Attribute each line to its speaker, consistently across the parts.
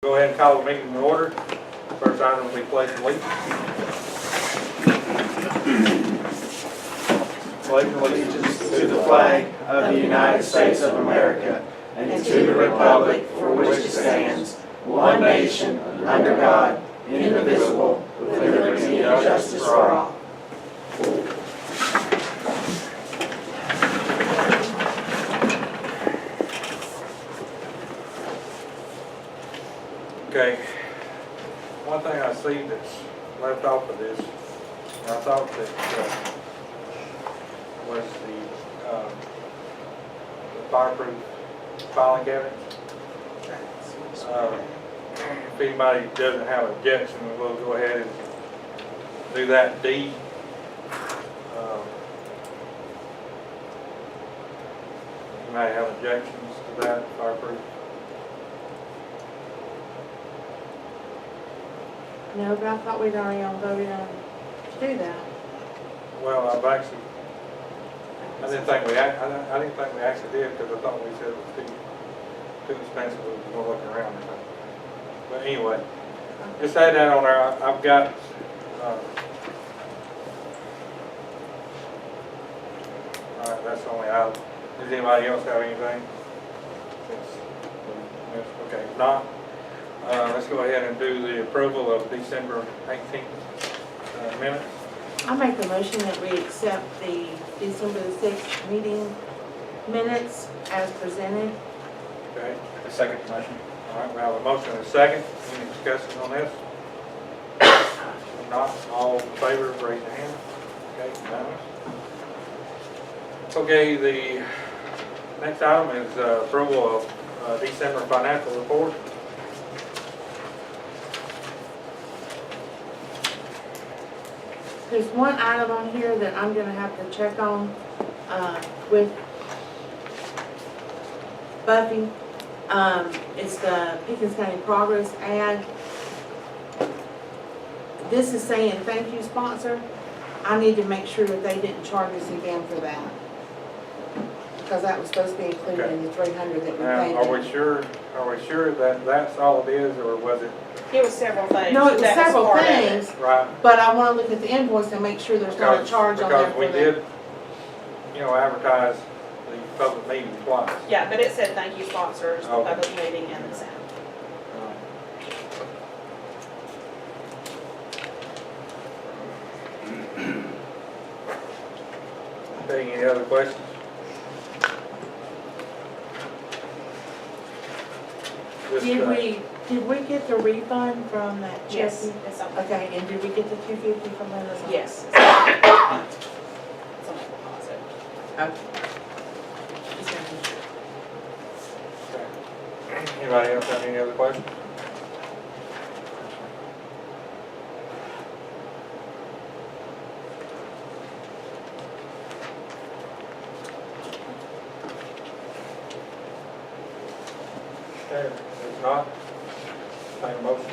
Speaker 1: Go ahead and call the meeting to order. First item will be pledge allegiance. Pledge allegiance
Speaker 2: to the flag of the United States of America and to the republic for which it stands, one nation, under God, indivisible, with liberty and justice for all.
Speaker 1: Okay, one thing I see that's left off of this, and I thought that was the fireproof filing cabinet. If anybody doesn't have objection, we'll go ahead and do that D. Anybody have objections to that fireproof?
Speaker 3: No, but I thought we'd already all voted on to do that.
Speaker 1: Well, I've actually, I didn't think we actually did, because I thought we said it was too expensive. We were going to look around or something. But anyway, just add that on there. I've got, all right, that's the only item. Does anybody else have anything? Okay, if not, let's go ahead and do the approval of December 18th minutes.
Speaker 3: I make a motion that we accept the December the 6th meeting minutes as presented.
Speaker 1: Okay,
Speaker 4: The second motion.
Speaker 1: all right, we have a motion and a second. Any discussion on this? If not, all in favor, raise your hand. Okay, unanimous. Okay, the next item is approval of December financial report.
Speaker 3: There's one item on here that I'm gonna have to check on, with Buffy. It's the Pickens County Progress ad. This is saying thank you sponsor. I need to make sure that they didn't charge us again for that. Because that was supposed to be included in the 300 that we
Speaker 1: Now,
Speaker 3: paid.
Speaker 1: are we sure that that's all it is, or was it,
Speaker 5: It was several things.
Speaker 3: No, it was
Speaker 5: That
Speaker 3: several
Speaker 5: part of it.
Speaker 3: things,
Speaker 1: right?
Speaker 3: but I wanna look at the invoice and make sure there's not a charge on there
Speaker 1: Because
Speaker 3: for
Speaker 1: we
Speaker 3: that.
Speaker 1: did, advertise the public meeting twice.
Speaker 5: Yeah, but it said thank you sponsors, the
Speaker 1: Okay.
Speaker 5: public meeting, and the sound.
Speaker 1: Okay, any other questions? Just,
Speaker 3: Did we get the refund from that
Speaker 5: Yes,
Speaker 3: Jesse?
Speaker 5: it's on.
Speaker 3: Okay, and did we get the 250 from that as well?
Speaker 5: Yes. It's on the deposit.
Speaker 3: Okay. Just making sure.
Speaker 1: Okay. Anybody else have any other questions? Okay, if not, take a motion.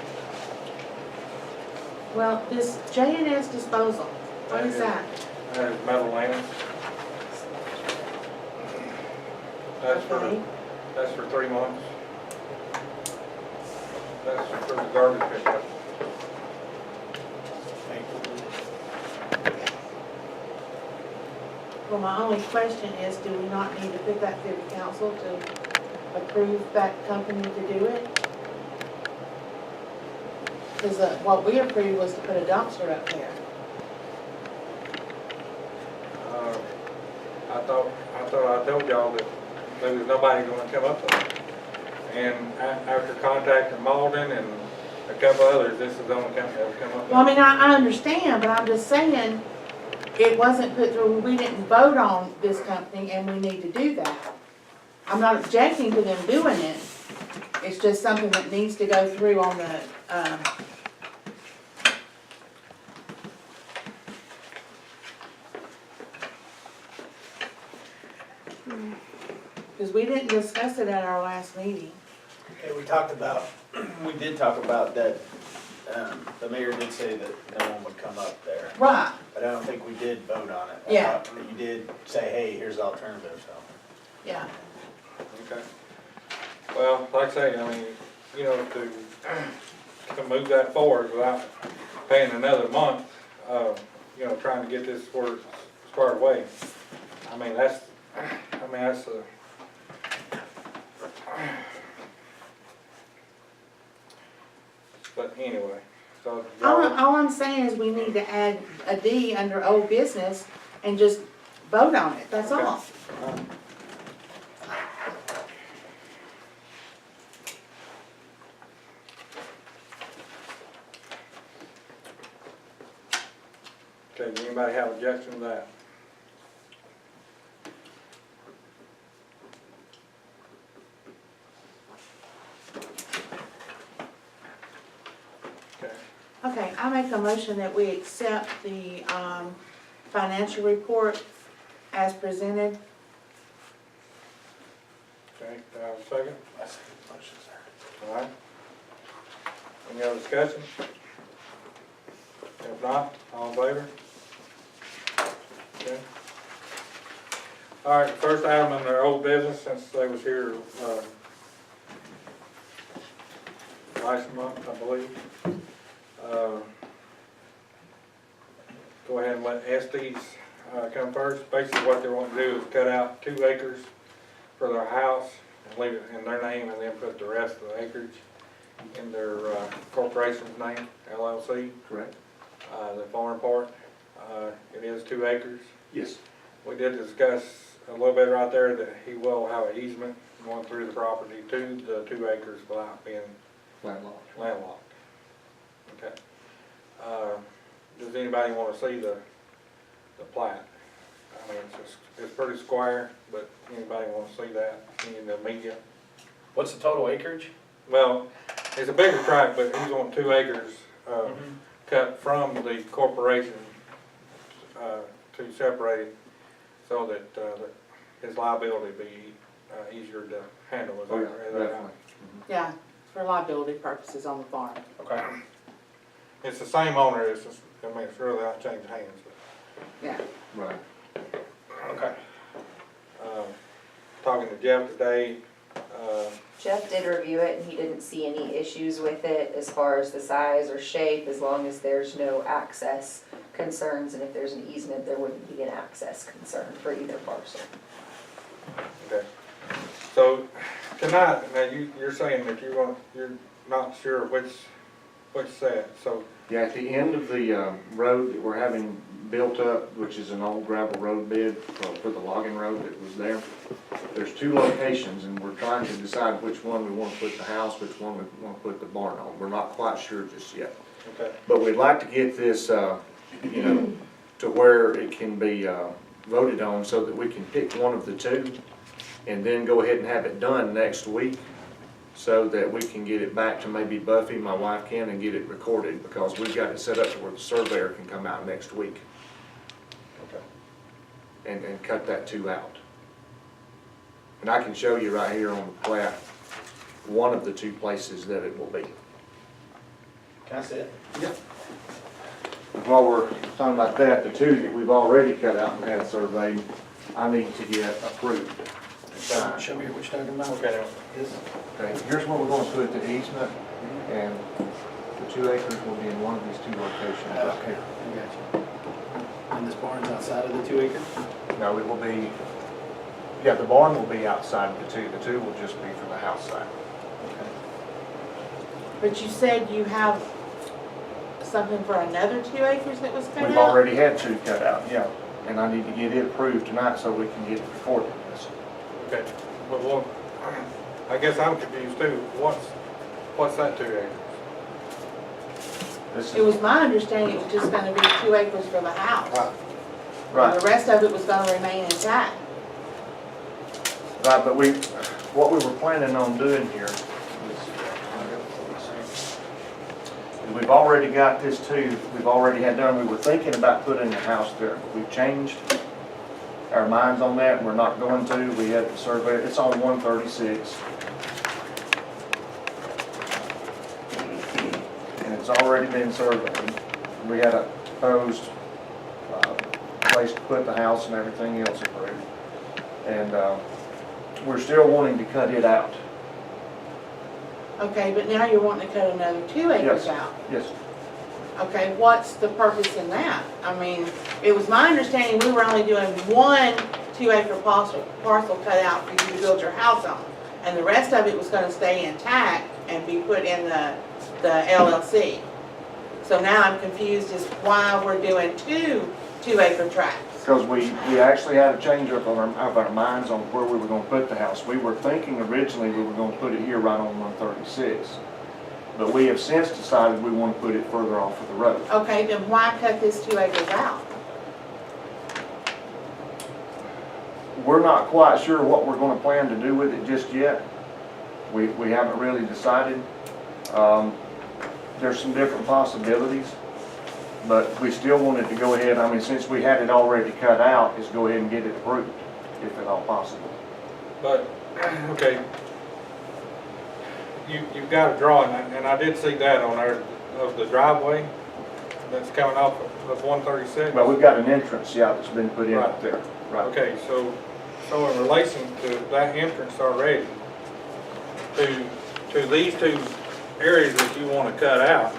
Speaker 3: Well, this J&S disposal, what is that?
Speaker 1: That is metal linen.
Speaker 3: Okay.
Speaker 1: That's for 3 months. That's for the garbage pickup.
Speaker 3: Well, my only question is, do we not need to put that through the council to approve that company to do it? Because what we approved was to put a dumpster up there.
Speaker 1: I thought I told y'all that there was nobody gonna come up with it. And after contacting Malden and a couple others, this is the only company that come up with it.
Speaker 3: Well, I mean, I understand, but I'm just saying, it wasn't put through, we didn't vote on this company, and we need to do that. I'm not objecting to them doing it, it's just something that needs to go through on the, because we didn't discuss it at our last meeting.
Speaker 4: Okay, we did talk about that, the mayor did say that no one would come up there,
Speaker 3: Right,
Speaker 4: but I don't think we did vote on it.
Speaker 3: Yeah.
Speaker 4: I thought that you did say, hey, here's the alternative, so.
Speaker 3: yeah.
Speaker 1: Okay. Well, like I say, I mean, to to move that forward without paying another month, you know, trying to get this squared away. I mean, that's but anyway, so.
Speaker 3: All I'm saying is we need to add a D under old business and just vote on it, that's all.
Speaker 1: Okay, does anybody have objection to that? Okay,
Speaker 3: Okay, I make a motion that we accept the, financial report as presented.
Speaker 1: okay, do I have a second?
Speaker 4: I second the motion, sir.
Speaker 1: All right. Any other discussion? If not, all in favor? Okay. All right, the first item on their old business, since they was here, last month, I believe. Go ahead and let Estes, come first. Basically what they want to do is cut out 2 acres for their house and leave it in their name and then put the rest of the acreage in their, corporation's name, LLC.
Speaker 2: Correct?
Speaker 1: The farm part, it is 2 acres.
Speaker 2: Yes.
Speaker 1: We did discuss a little bit right there that he will have an easement going through the property to the 2 acres without being
Speaker 2: Landlocked.
Speaker 1: landlocked. Okay. Does anybody want to see the plat? I mean, it's pretty square, but anybody want to see that in the media?
Speaker 4: What's the total acreage?
Speaker 1: Well, it's a bigger tract, but he's on 2 acres, cut from the corporation, to separate it so that, his liability be, easier to handle. Is that-
Speaker 2: Oh, yeah,
Speaker 1: is that right?
Speaker 2: definitely.
Speaker 3: Yeah, for liability purposes on the farm.
Speaker 4: Okay.
Speaker 1: It's the same owner, it's just, I mean, it's really not changing hands,
Speaker 3: Yeah.
Speaker 2: Right.
Speaker 4: Okay.
Speaker 1: but, talking to Jeff today,
Speaker 5: Jeff did review it and he didn't see any issues with it as far as the size or shape, as long as there's no access concerns, and if there's an easement, there wouldn't be an access concern for either parcel.
Speaker 1: okay. So, tonight, now you're saying that you're not sure which set, so,
Speaker 2: Yeah, at the end of the road that we're having built up, which is an old gravel road bed for the logging road that was there, there's 2 locations, and we're trying to decide which one we want to put the house, which one we want to put the barn on. We're not quite sure just yet.
Speaker 1: okay,
Speaker 2: But we'd like to get this, you know, to where it can be voted on so that we can pick one of the 2 and then go ahead and have it done next week so that we can get it back to maybe Buffy, my wife can, and get it recorded, because we've got it set up to where the surveyor can come out next week
Speaker 1: okay.
Speaker 2: and cut that 2 out. And I can show you right here on the plat one of the 2 places that it will be.
Speaker 4: Can I see it?
Speaker 2: While we're talking about that, the 2 that we've already cut out and had surveyed, I need to get approved.
Speaker 4: Show me what you're talking about.
Speaker 1: Okay, now,
Speaker 4: This?
Speaker 2: Okay, here's where we're gonna put the easement, and the 2 acres will be in one of these 2 locations.
Speaker 4: Okay, I got you. And this barn's outside of the 2 acres?
Speaker 2: No, it will be, yeah, the barn will be outside of the 2. The 2 will just be for the house side.
Speaker 4: Okay.
Speaker 3: But you said you have something for another 2 acres that was cut out?
Speaker 2: We've already had 2 cut out, yeah, and I need to get it approved tonight so we can get it recorded.
Speaker 1: okay, but well, I guess I'm confused too, what's that 2 acres?
Speaker 2: This
Speaker 3: It
Speaker 2: is,
Speaker 3: was my understanding it was just gonna be 2 acres for the house.
Speaker 2: right,
Speaker 3: And the rest of it was gonna remain intact.
Speaker 2: right, but what we were planning on doing here is, we've already got this 2, we've already had done, we were thinking about putting a house there, but we've changed our minds on that, and we're not going to. We had the survey, it's on 136. And it's already been surveyed. We had a proposed place to put the house and everything else approved. And we're still wanting to cut it out.
Speaker 3: Okay, but now you're wanting to cut another 2 acres
Speaker 2: Yes.
Speaker 3: out.
Speaker 2: Yes.
Speaker 3: Okay, what's the purpose in that? I mean, it was my understanding we were only doing 1 2-acre parcel cut out for you to build your house on. And the rest of it was gonna stay intact and be put in the LLC. So now I'm confused as why we're doing 2 2-acre tracts.
Speaker 2: Because we actually had a change of our minds on where we were gonna put the house. We were thinking originally we were gonna put it here right on 136. But we have since decided we want to put it further off of the road.
Speaker 3: Okay, then why cut this 2 acres out?
Speaker 2: We're not quite sure what we're gonna plan to do with it just yet. We haven't really decided. There's some different possibilities, but we still wanted to go ahead, I mean, since we had it already cut out, is go ahead and get it approved, if at all possible.
Speaker 1: But, okay, you've got a drawing, and I did see that on there, of the driveway that's coming off of 136.
Speaker 2: Well, we've got an entrance, yeah, that's been put in up there. Right.
Speaker 1: Okay, so in relation to that entrance already, to these 2 areas that you want to cut out,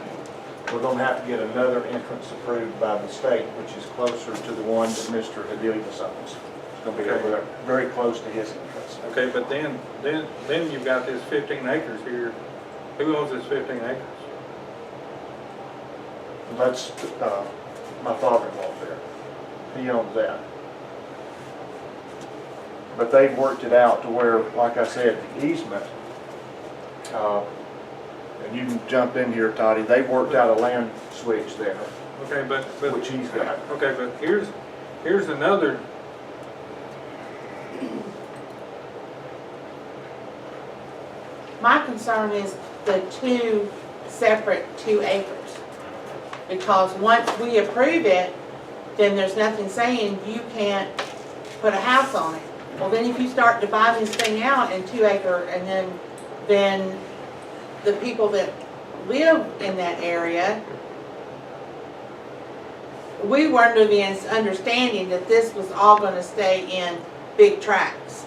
Speaker 2: We're gonna have to get another entrance approved by the state, which is closer to the one that Mr. Adelius owns. It's gonna be over there, very close to his entrance.
Speaker 1: okay, but then you've got this 15 acres here. Who owns this 15 acres?
Speaker 2: That's, my father-in-law there. He owns that. But they've worked it out to where, like I said, the easement, and you can jump in here, Toddy, they've worked out a land switch there,
Speaker 1: Okay, but
Speaker 2: which he's got.
Speaker 1: okay, but here's another.
Speaker 3: My concern is the 2 separate 2 acres. Because once we approve it, then there's nothing saying you can't put a house on it. Well, then if you start dividing this thing out in 2 acre, and then the people that live in that area, we were under the understanding that this was all gonna stay in big tracts.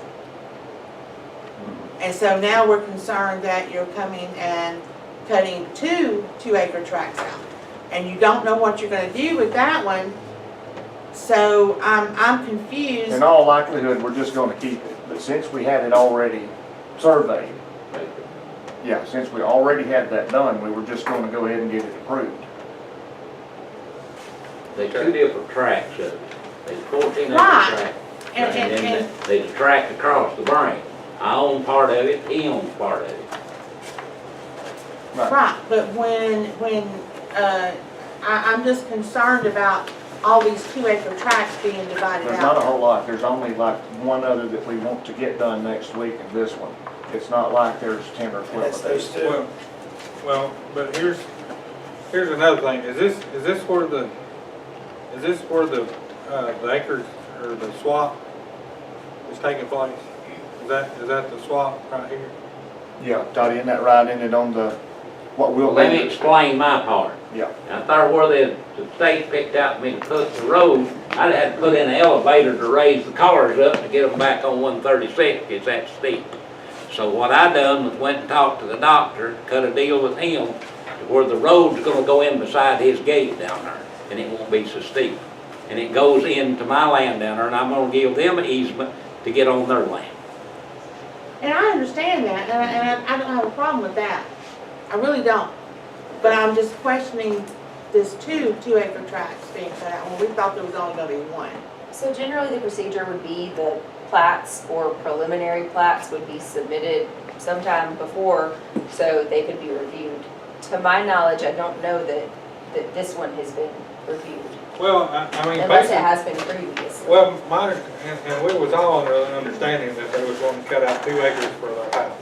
Speaker 3: And so now we're concerned that you're coming and cutting 2 2-acre tracts out. And you don't know what you're gonna do with that one. So I'm confused.
Speaker 2: In all likelihood, we're just gonna keep it, but since we had it already surveyed, yeah, since we already had that done, we were just gonna go ahead and get it approved.
Speaker 6: There's 2 different tracks of it. There's 14 acre
Speaker 3: Right.
Speaker 6: tract.
Speaker 3: And
Speaker 6: then there's a tract across the brain. I own part of it, he owns part of it.
Speaker 3: right, but I'm just concerned about all these 2-acre tracts being divided
Speaker 2: There's not a
Speaker 3: out.
Speaker 2: whole lot, there's only like one other that we want to get done next week, and this one. It's not like there's 10 or 12
Speaker 4: That's
Speaker 2: of
Speaker 4: those
Speaker 2: these.
Speaker 4: 2.
Speaker 1: Well, but here's another thing. Is this where the acres or the swap is taking place? Is that the swap right here?
Speaker 2: Yeah, Dottie, isn't that right, isn't it on the, what we'll
Speaker 6: Let me
Speaker 2: leave?
Speaker 6: explain my part.
Speaker 2: Yeah,
Speaker 6: I thought where the state picked out me to put the road, I'd have to put in an elevator to raise the cars up to get them back on 136, it's that steep. So what I done was went and talked to the doctor, cut a deal with him, to where the road's gonna go in beside his gate down there, and it won't be so steep. And it goes into my land down there, and I'm gonna give them an easement to get on their land.
Speaker 3: And I understand that, and I don't have a problem with that. I really don't. But I'm just questioning this 2-acre tracts being cut out, when we thought there was only gonna be 1.
Speaker 5: So generally, the procedure would be the plats or preliminary plats would be submitted sometime before, so they could be reviewed. To my knowledge, I don't know that this one has been reviewed,
Speaker 1: Well, I mean,
Speaker 5: unless it
Speaker 1: basically,
Speaker 5: has been previously.
Speaker 1: well, and we was all under the understanding that they was going to cut out 2 acres for their house.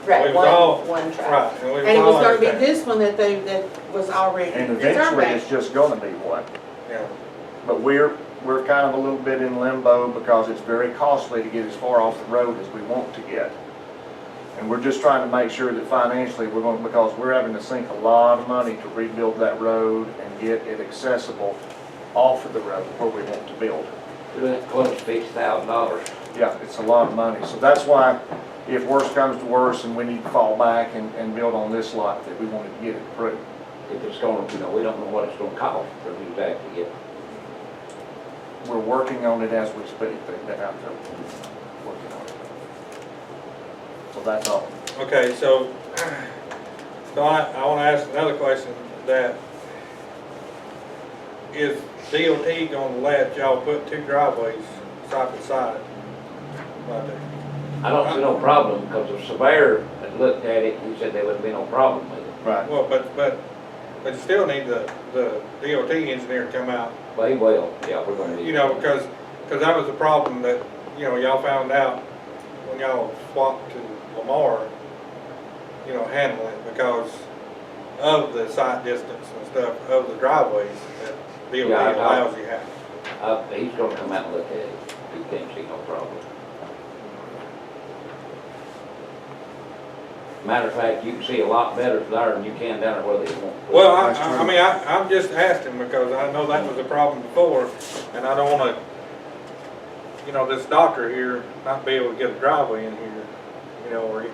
Speaker 5: Right,
Speaker 1: we was all-
Speaker 5: one track.
Speaker 1: Right, and we
Speaker 3: And it
Speaker 1: all
Speaker 3: was gonna be
Speaker 1: understand.
Speaker 3: this one that was already
Speaker 2: and eventually
Speaker 3: surveyed.
Speaker 2: it's just gonna be one.
Speaker 1: Yeah.
Speaker 2: But we're kind of a little bit in limbo because it's very costly to get as far off the road as we want to get. And we're just trying to make sure that financially because we're having to sink a lot of money to rebuild that road and get it accessible off of the road where we want to build.
Speaker 6: That's close to $50,000.
Speaker 2: Yeah, it's a lot of money. So that's why if worse comes to worse and we need to fall back and build on this lot, that we wanted to get it approved.
Speaker 6: If it's gonna, you know, we don't know what it's gonna cost for exactly yet.
Speaker 2: We're working on it as we speak, they're out there working on it. So that's all.
Speaker 1: Okay, so I wanna ask another question, that is DOT gonna let y'all put 2 driveways side by side right there?
Speaker 6: I don't see no problem, because the surveyor had looked at it, and he said there wouldn't be no problem with it.
Speaker 2: Right.
Speaker 1: Well, but you still need the DOT engineer to come out,
Speaker 6: But he will, yeah, we're gonna need.
Speaker 1: you know, because that was the problem that, you know, y'all found out when y'all swapped to Lamar, you know, handling it because of the site distance and stuff of the driveways that DOT
Speaker 6: Yeah, I know.
Speaker 1: allows you to have.
Speaker 6: He's gonna come out and look at it, he can't see no problem. Matter of fact, you can see a lot better there than you can down there where they won't.
Speaker 1: Well,
Speaker 2: That's true.
Speaker 1: I mean, I'm just asking because I know that was a problem before, and I don't wanna, you know, this doctor here not be able to get a driveway in here, you know, or,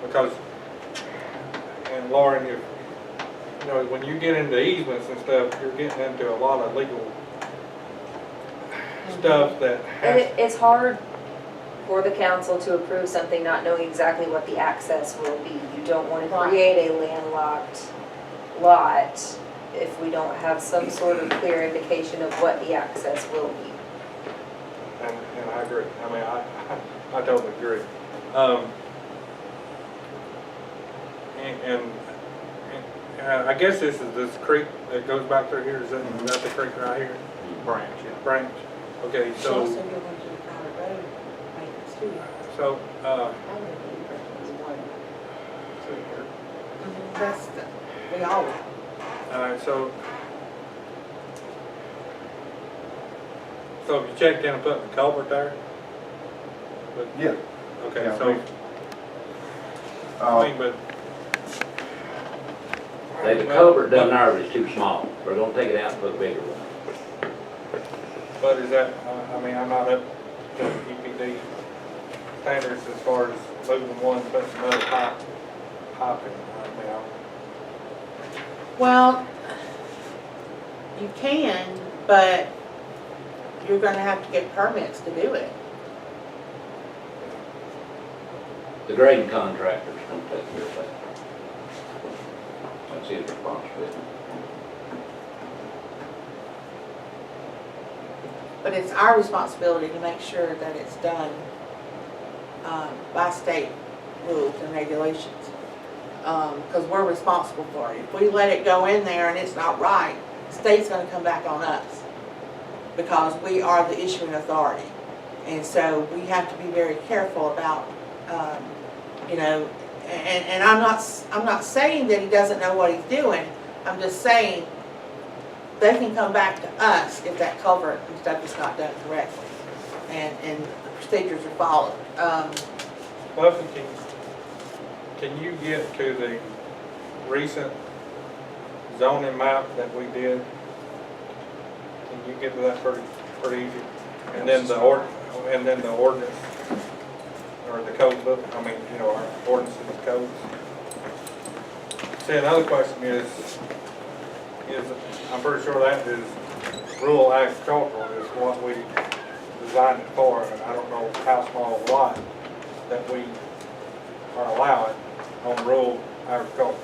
Speaker 1: because, and Lauren, you know, when you get into easements and stuff, you're getting into a lot of legal stuff that has,
Speaker 5: It's hard for the council to approve something not knowing exactly what the access will be. You don't want to
Speaker 3: Right.
Speaker 5: create a landlocked lot if we don't have some sort of clear indication of what the access will be.
Speaker 1: and I agree, I mean, I totally agree. I guess this is this creek that goes back through here, is that the creek right here?
Speaker 2: Branch, yeah.
Speaker 1: Branch, okay,
Speaker 3: She
Speaker 1: so,
Speaker 3: also go into the private road maintenance too.
Speaker 1: so,
Speaker 3: That's, we all,
Speaker 1: alright, so have you checked in and put the culvert there?
Speaker 2: Yeah.
Speaker 1: Okay,
Speaker 2: Yeah,
Speaker 1: so, I mean, but.
Speaker 6: The culvert down there is too small, we're gonna take it out and put a bigger one.
Speaker 1: But is that, I mean, I'm not up to EPD standards as far as moving one, putting another pipe in, I mean,
Speaker 3: well, you can, but you're gonna have to get permits to do it.
Speaker 6: The grading contractor's gonna take care of that. That's his responsibility.
Speaker 3: But it's our responsibility to make sure that it's done by state rules and regulations. Because we're responsible for it. If we let it go in there and it's not right, the state's gonna come back on us. Because we are the issuing authority. And so we have to be very careful about, you know, and I'm not saying that he doesn't know what he's doing. I'm just saying they can come back to us if that culvert and stuff is not done correctly, and the procedures are followed.
Speaker 1: Buffy, can you get to the recent zoning map that we did? Can you get to that pretty easy? And then the ordinance, or the code book, I mean, you know, our ordinances and codes. See, another question is, I'm pretty sure that is rural agricultural is what we designed it for, and I don't know how small a lot that we are allowing on rural agriculture.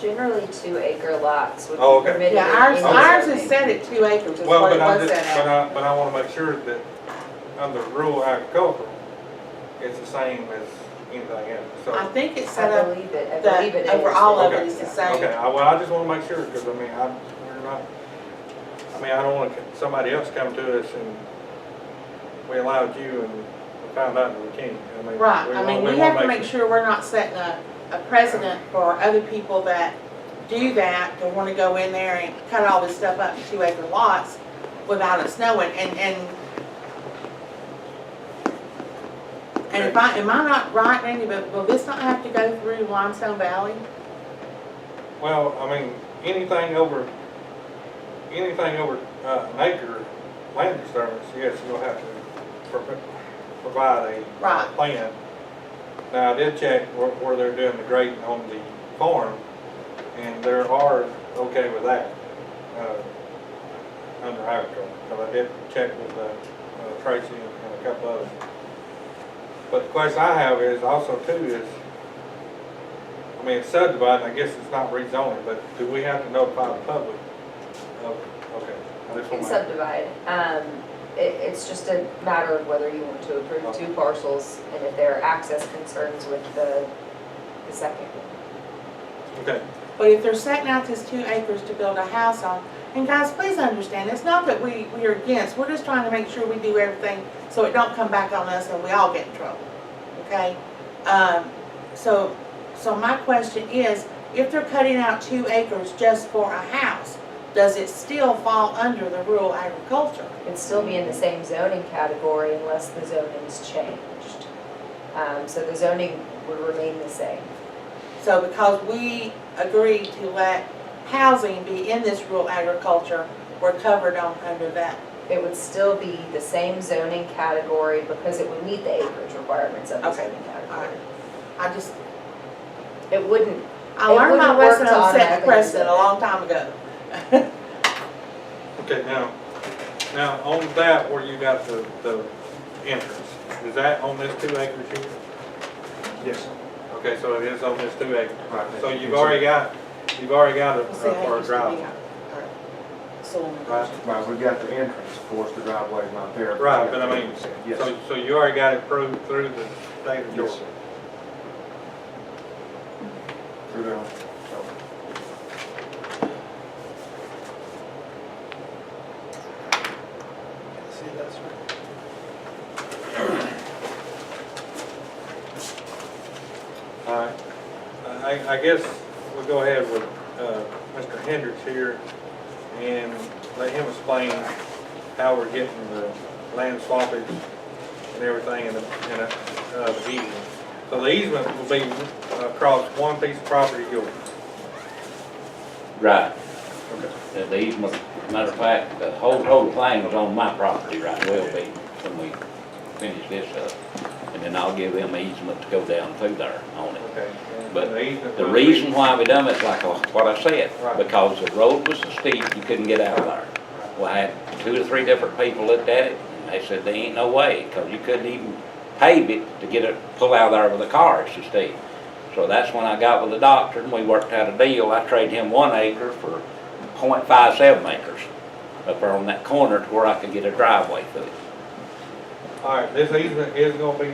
Speaker 5: Generally 2-acre lots would be
Speaker 1: Oh, okay.
Speaker 5: permitted.
Speaker 3: Yeah,
Speaker 5: in
Speaker 3: ours
Speaker 5: any
Speaker 3: is
Speaker 5: zoning.
Speaker 3: set at 2 acres, is
Speaker 1: Well,
Speaker 3: what it
Speaker 1: but I
Speaker 3: was
Speaker 1: just,
Speaker 3: set at.
Speaker 1: but I want to make sure that under rural agricultural, it's the same as anything else, so.
Speaker 3: I think it's set
Speaker 5: I
Speaker 3: up,
Speaker 5: believe it is.
Speaker 3: over all of it
Speaker 1: Okay.
Speaker 3: is the same.
Speaker 1: Okay, well, I just want to make sure, because I mean, we're not, I mean, I don't want somebody else come to us and we allowed you and we found out that we can't. I mean,
Speaker 3: Right, I mean, we
Speaker 1: wanna
Speaker 3: have to make sure we're not setting a precedent for other people that do that, to wanna go in there and cut all this stuff up in 2 acre lots without us knowing, and if am I not right, Randy, but will this not have to go through Limestone Valley?
Speaker 1: Well, I mean, anything over an acre land disturbance, yes, you'll have to, provide a
Speaker 3: Right.
Speaker 1: plan. Now, I did check where they're doing the grading on the farm, and they are okay with that, under agriculture. Because I did check with Tracy and a couple others. But the question I have is also too is, I mean, it's subdividing, I guess it's not rezoning, but do we have to notify the public? Okay, I just
Speaker 5: You
Speaker 1: want
Speaker 5: can
Speaker 1: to.
Speaker 5: subdivide. It's just a matter of whether you want to approve two parcels and if there are access concerns with the second one.
Speaker 1: Okay,
Speaker 3: But if they're setting out this 2 acres to build a house on, and guys, please understand, it's not that we are against, we're just trying to make sure we do everything so it don't come back on us and we all get in trouble, okay? So my question is, if they're cutting out 2 acres just for a house, does it still fall under the rural agriculture?
Speaker 5: It'd still be in the same zoning category unless the zoning's changed. So the zoning would remain the same.
Speaker 3: So because we agreed to let housing be in this rural agriculture, we're covered under that.
Speaker 5: It would still be the same zoning category because it would meet the acreage requirements of the
Speaker 3: Okay.
Speaker 5: zoning category.
Speaker 3: I just,
Speaker 5: It wouldn't,
Speaker 3: I
Speaker 5: It
Speaker 3: learned my
Speaker 5: wouldn't work
Speaker 3: lesson
Speaker 5: to
Speaker 3: on set
Speaker 5: automatically
Speaker 3: precedent a
Speaker 5: do that.
Speaker 3: long time ago.
Speaker 1: okay, now on that where you got the entrance, is that on this 2 acres here?
Speaker 2: Yes.
Speaker 1: Okay, so it is on this 2 acres.
Speaker 2: Right.
Speaker 1: So you've already got a,
Speaker 3: See how it
Speaker 1: for a
Speaker 3: used to be,
Speaker 1: driveway.
Speaker 3: soil
Speaker 1: Right.
Speaker 2: Right, we've got the entrance, of course, the driveway's not there.
Speaker 1: Right, but I mean,
Speaker 2: Yes.
Speaker 1: so you already got it approved through the state of
Speaker 2: Yes,
Speaker 1: Georgia?
Speaker 2: sir. Through there.
Speaker 4: See, that's right.
Speaker 1: All right. I guess we'll go ahead with Mr. Hendrix here and let him explain how we're getting the land swappage and everything in the easement. So the easement will be across one piece of property yours.
Speaker 6: Right.
Speaker 1: Okay.
Speaker 6: The easement, matter of fact, the whole thing was on my property right, will be, when we finish this up. And then I'll give them easement to go down through there on it.
Speaker 1: Okay. And
Speaker 6: But
Speaker 1: the easement
Speaker 6: The
Speaker 1: will be-
Speaker 6: reason why we done it's like what I said,
Speaker 1: Right.
Speaker 6: because the road was so steep, you couldn't get out of there. Well, I had 2 or 3 different people looked at it, and they said, there ain't no way, because you couldn't even pave it to get it, pull out of there with a car, it's so steep. So that's when I got with the doctor, and we worked out a deal. I traded him 1 acre for .57 acres up there on that corner to where I could get a driveway through it.
Speaker 1: All right, this easement is gonna be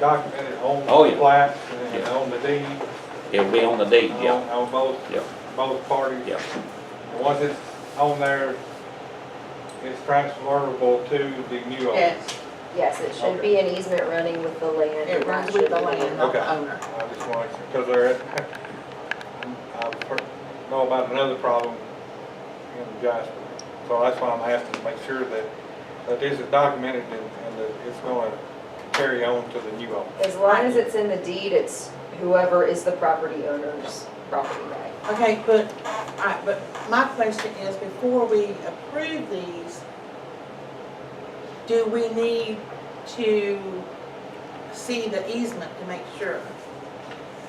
Speaker 1: documented on
Speaker 6: Oh,
Speaker 1: the
Speaker 6: yeah.
Speaker 1: plat and
Speaker 6: Yeah.
Speaker 1: on the deed,
Speaker 6: It'll be on the deed, yeah,
Speaker 1: on both,
Speaker 6: yeah,
Speaker 1: both parties.
Speaker 6: yeah.
Speaker 1: And once it's on there, it's transferable to the new owner.
Speaker 3: Yes,
Speaker 5: Yes, it should be an easement running with the land.
Speaker 3: it
Speaker 5: and
Speaker 3: runs
Speaker 5: that
Speaker 3: with
Speaker 5: should
Speaker 3: the
Speaker 5: be-
Speaker 3: land, not the
Speaker 1: Okay.
Speaker 3: owner.
Speaker 1: I just want to, because there, I know about another problem in Jasper. So that's why I'm asking to make sure that this is documented and that it's going to carry on to the new owner.
Speaker 5: As long as it's in the deed, it's whoever is the property owner's property right.
Speaker 3: Okay, but my question is, before we approve these, do we need to see the easement to make sure?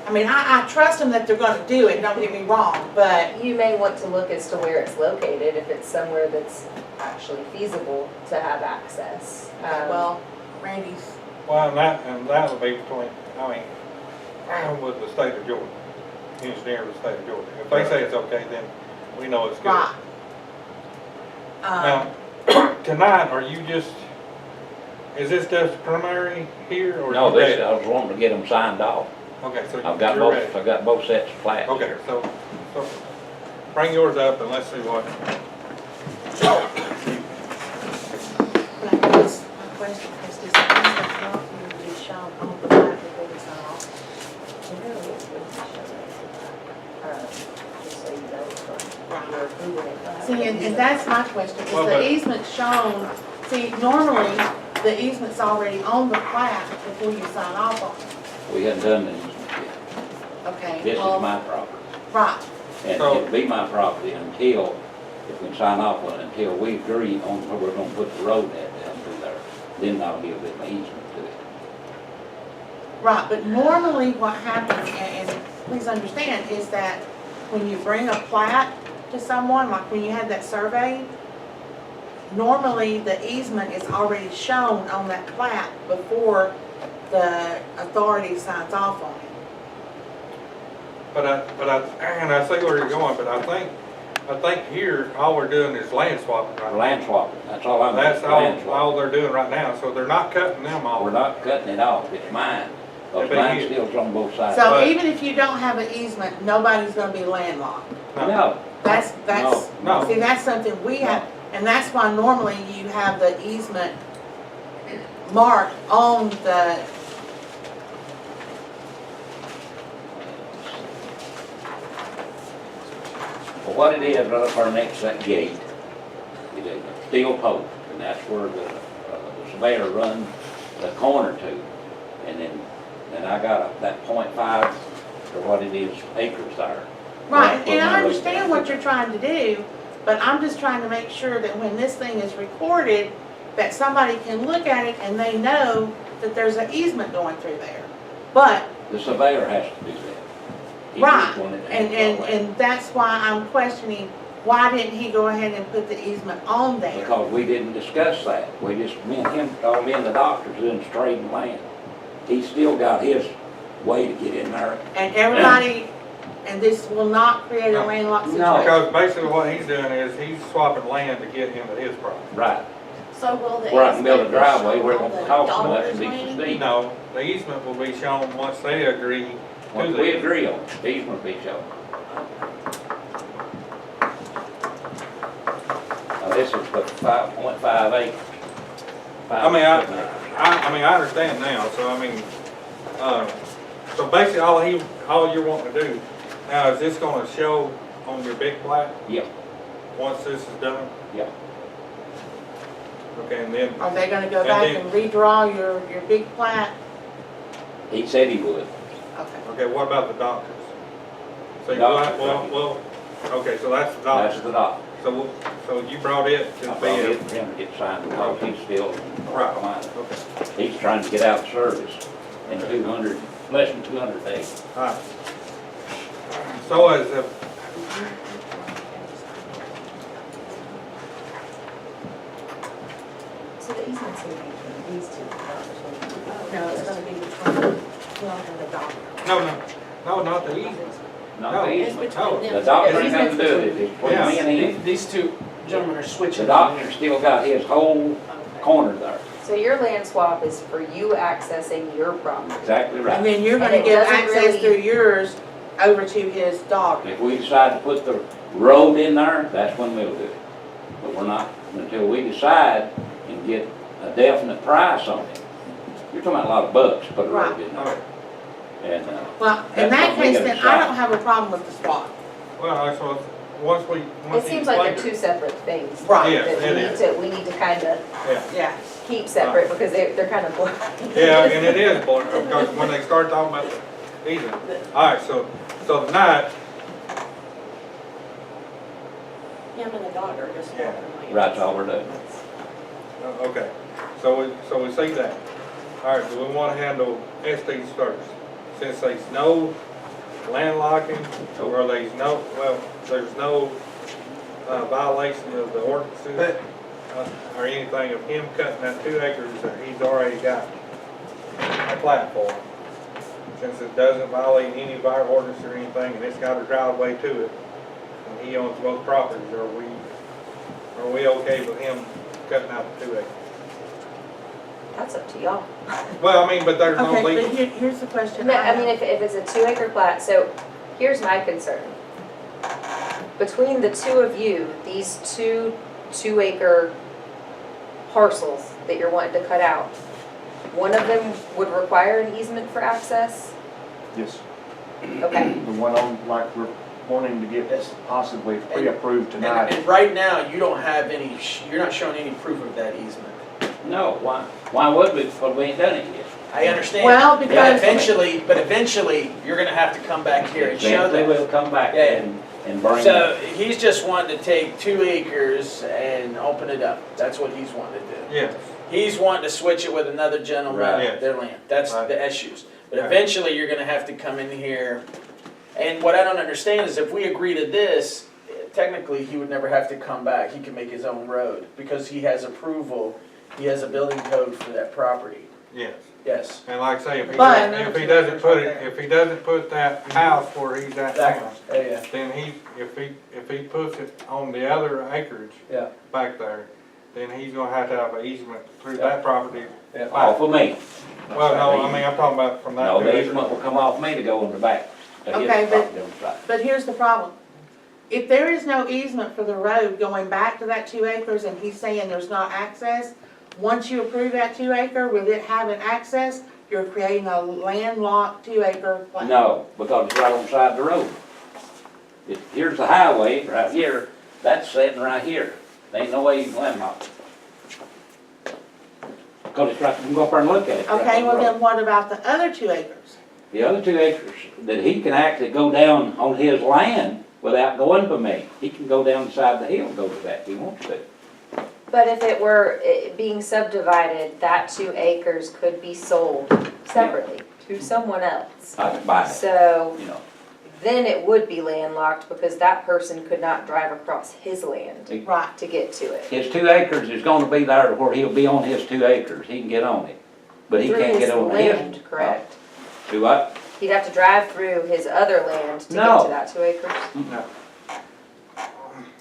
Speaker 3: I mean, I trust them that they're gonna do it, don't get me wrong, but,
Speaker 5: You may want to look as to where it's located, if it's somewhere that's actually feasible to have access.
Speaker 3: well, Randy's,
Speaker 1: Well, and that would be between, with the state of Georgia, engineer of the state of Georgia. If they say it's okay, then we know it's good.
Speaker 3: right.
Speaker 1: Now, tonight, are you just, is this just primary here or?
Speaker 6: No,
Speaker 1: you
Speaker 6: this,
Speaker 1: ready?
Speaker 6: I was wanting to get them signed off.
Speaker 1: Okay, so
Speaker 6: I've got
Speaker 1: you're ready.
Speaker 6: both, I've got both sets of plats
Speaker 1: Okay,
Speaker 6: here.
Speaker 1: so bring yours up and let's see what.
Speaker 3: But I guess my question is, does the easement not need to be shown on the plat before we sign off?
Speaker 5: Just so you know, from your approving it.
Speaker 3: See, and that's my question, is
Speaker 1: Well,
Speaker 3: the
Speaker 1: but-
Speaker 3: easement shown, see, normally, the easement's already on the plat before you sign off on it.
Speaker 6: We hadn't done this yet.
Speaker 3: Okay,
Speaker 6: This is
Speaker 3: well,
Speaker 6: my property.
Speaker 3: right,
Speaker 6: And
Speaker 1: So-
Speaker 6: it'll be my property until, if we sign off on it, until we agree on where we're gonna put the road at down through there. Then I'll give them easement to it.
Speaker 3: Right, but normally what happens, and please understand, is that when you bring a plat to someone, like when you had that survey, normally the easement is already shown on that plat before the authority signs off on it.
Speaker 1: But and I see where you're going, but I think here, all we're doing is land swapping right now.
Speaker 6: Land swapping, that's all I'm doing,
Speaker 1: That's
Speaker 6: land swapping.
Speaker 1: all they're doing right now, so they're not cutting them off.
Speaker 6: We're not cutting it off, it's mine, because
Speaker 1: But
Speaker 6: mine
Speaker 1: you-
Speaker 6: still's on both sides.
Speaker 3: So
Speaker 1: But-
Speaker 3: even if you don't have an easement, nobody's gonna be landlocked.
Speaker 6: No,
Speaker 3: That's,
Speaker 1: No.
Speaker 3: see, that's something we have, and that's why normally you have the easement marked on the,
Speaker 6: well, what it is, right up our next to that gate, is a steel post, and that's where the surveyor runs the corner to. And then I got that .5, or what it is, acres there.
Speaker 3: right,
Speaker 6: Put
Speaker 3: and
Speaker 6: my
Speaker 3: I
Speaker 6: road
Speaker 3: understand
Speaker 6: down.
Speaker 3: what you're trying to do, but I'm just trying to make sure that when this thing is recorded, that somebody can look at it and they know that there's an easement going through there. But,
Speaker 6: The surveyor has to do that. He's
Speaker 3: right,
Speaker 6: the one that
Speaker 3: and,
Speaker 6: handles all that.
Speaker 3: and that's why I'm questioning, why didn't he go ahead and put the easement on there?
Speaker 6: Because we didn't discuss that. We just, me and him, all me and the doctors doing trading land. He's still got his way to get in there.
Speaker 3: And everybody, and this will not create a
Speaker 1: No.
Speaker 3: landlocked
Speaker 6: No.
Speaker 3: situation.
Speaker 1: Because basically what he's doing is he's swapping land to get into his property.
Speaker 6: Right.
Speaker 7: So will the
Speaker 6: Where I can build a
Speaker 7: easement be
Speaker 6: driveway
Speaker 7: shown
Speaker 6: where it
Speaker 7: on
Speaker 6: won't
Speaker 7: the
Speaker 6: cost much
Speaker 7: daughter's
Speaker 6: and be
Speaker 7: land?
Speaker 6: so steep.
Speaker 1: No, the easement will be shown once they agree to
Speaker 6: Once we
Speaker 1: the.
Speaker 6: agree on it, these will be shown. Now, this is the 5.5 acres.
Speaker 1: I mean, I understand now, so I mean, so basically all you're wanting to do, now is this gonna show on your big plat
Speaker 6: Yep,
Speaker 1: once this is done?
Speaker 6: yep.
Speaker 1: Okay, and then,
Speaker 3: Are they gonna go
Speaker 1: And
Speaker 3: back
Speaker 1: then-
Speaker 3: and redraw your big plat?
Speaker 6: He said he would.
Speaker 3: Okay.
Speaker 1: okay, what about the doctors? So,
Speaker 6: Doctors.
Speaker 1: well, okay, so that's the
Speaker 6: That's
Speaker 1: doctor.
Speaker 6: the dock.
Speaker 1: So you brought it
Speaker 6: I
Speaker 1: to
Speaker 6: brought
Speaker 1: be
Speaker 6: it
Speaker 1: a,
Speaker 6: for him to get signed because he's still
Speaker 1: right,
Speaker 6: fine.
Speaker 1: okay,
Speaker 6: He's trying to get out of service in 200, less than 200 days.
Speaker 1: all right. So as a,
Speaker 5: So the easement's gonna be between these two, not between.
Speaker 3: No, it's gonna be between him and the doctor.
Speaker 1: no, not the easement.
Speaker 6: Not
Speaker 1: No,
Speaker 6: the
Speaker 7: It's
Speaker 6: easement.
Speaker 7: between them.
Speaker 6: The doctor
Speaker 7: It's
Speaker 6: ain't gonna do it. It's between
Speaker 1: Yeah.
Speaker 6: me and him.
Speaker 4: These two gentlemen are switching.
Speaker 6: The doctor still got his whole corner there.
Speaker 5: So your land swap is for you accessing your property.
Speaker 6: Exactly
Speaker 3: And
Speaker 6: right.
Speaker 3: then you're
Speaker 5: And
Speaker 3: gonna
Speaker 5: it
Speaker 3: give
Speaker 5: doesn't
Speaker 3: access
Speaker 5: really-
Speaker 3: through yours over to his daughter.
Speaker 6: If we decide to put the road in there, that's when we'll do it. But we're not, until we decide and get a definite price on it. You're talking about a lot of bucks to put a road in
Speaker 1: All
Speaker 6: there.
Speaker 1: right.
Speaker 6: And,
Speaker 3: Well, in
Speaker 6: That's
Speaker 3: that
Speaker 6: what we
Speaker 3: case,
Speaker 6: gotta
Speaker 3: then I
Speaker 6: decide.
Speaker 3: don't have a problem with the swap.
Speaker 1: Well, that's what, once
Speaker 5: It
Speaker 1: he
Speaker 5: seems like they're
Speaker 1: explained
Speaker 5: two separate things.
Speaker 3: Right.
Speaker 1: Yes,
Speaker 5: That
Speaker 1: it
Speaker 5: we need
Speaker 1: is.
Speaker 5: to, we need to kind of
Speaker 1: Yeah,
Speaker 3: Yeah.
Speaker 5: keep separate because they're kind of blurred.
Speaker 1: yeah, and it is, blurred, because when they start talking about the easement. All right, so tonight,
Speaker 7: Him and the daughter just
Speaker 1: Yeah.
Speaker 7: walking away.
Speaker 6: That's all we're doing.
Speaker 1: okay, so we see that. All right, do we want to handle Estes first? Since there's no landlocking, or there's no, well, there's no violation of the ordinances or anything of him cutting that 2 acres that he's already got a plat for. Since it doesn't violate any of our ordinance or anything, and it's got a driveway to it, and he owns both properties, are we okay with him cutting out the 2 acres?
Speaker 5: That's up to y'all.
Speaker 1: Well, I mean, but there's no
Speaker 3: Okay,
Speaker 1: legal.
Speaker 3: but here's the question
Speaker 5: No,
Speaker 3: I
Speaker 5: I mean,
Speaker 3: have.
Speaker 5: if it's a 2 acre plat, so here's my concern. Between the two of you, these 2 acre parcels that you're wanting to cut out, one of them would require an easement for access?
Speaker 2: Yes,
Speaker 5: Okay,
Speaker 2: the one on, like, we're wanting to get possibly pre-approved tonight.
Speaker 4: And right now, you don't have any, you're not showing any proof of that easement.
Speaker 6: No, why would we, because we ain't done it yet.
Speaker 4: I understand.
Speaker 3: Well,
Speaker 4: But
Speaker 3: because,
Speaker 4: eventually, you're gonna have to come back here and show
Speaker 6: Eventually,
Speaker 4: that.
Speaker 6: we'll come back
Speaker 4: Yeah.
Speaker 6: and bring
Speaker 4: So
Speaker 6: it.
Speaker 4: he's just wanting to take 2 acres and open it up. That's what he's wanting to do.
Speaker 1: Yes,
Speaker 4: He's wanting to switch it with another gentleman,
Speaker 6: Right.
Speaker 1: Yes.
Speaker 4: their land. That's
Speaker 1: Right.
Speaker 4: the issues. But eventually, you're gonna have to come in here, and what I don't understand is if we agree to this, technically, he would never have to come back, he can make his own road, because he has approval, he has a building code for that property.
Speaker 1: Yes.
Speaker 4: Yes.
Speaker 1: And like I say, if he
Speaker 3: But-
Speaker 1: doesn't, if he doesn't put that house where he's at
Speaker 4: That
Speaker 1: now,
Speaker 4: one, yeah,
Speaker 1: then if he puts it on the other acreage
Speaker 4: yeah.
Speaker 1: back there, then he's gonna have to have an easement through that property.
Speaker 4: Yeah.
Speaker 6: Off of me.
Speaker 1: Well, no, I mean, I'm talking about from that.
Speaker 6: No, the
Speaker 1: to-
Speaker 6: easement will come off me to go in the back. To his
Speaker 3: Okay, but-
Speaker 6: property on the side.
Speaker 3: But here's the problem. If there is no easement for the road going back to that 2 acres and he's saying there's not access, once you approve that 2 acre with it having access, you're creating a landlocked 2 acre plat.
Speaker 6: No, because it's right on the side of the road. Here's the highway, right here, that's sitting right here. There ain't no way you can landlock it. Because it's right, you can go up there and look at it. right
Speaker 3: Okay,
Speaker 6: on the
Speaker 3: well
Speaker 6: road.
Speaker 3: then what about the other 2 acres?
Speaker 6: The other 2 acres, that he can actually go down on his land without going to me. He can go down the side of the hill and go to that if he wants to.
Speaker 5: But if it were being subdivided, that 2 acres could be sold separately to someone else.
Speaker 6: I could buy it,
Speaker 5: So
Speaker 6: you know.
Speaker 5: then it would be landlocked because that person could not drive across his land
Speaker 3: Right.
Speaker 5: to get to it.
Speaker 6: His 2 acres is gonna be there to where he'll be on his 2 acres. He can get on it. But he
Speaker 5: Through
Speaker 6: can't
Speaker 5: his
Speaker 6: get on
Speaker 5: land,
Speaker 6: his.
Speaker 5: correct?
Speaker 6: Do what?
Speaker 5: He'd have to drive through his other land to get
Speaker 6: No.
Speaker 5: to that 2 acres.
Speaker 1: No.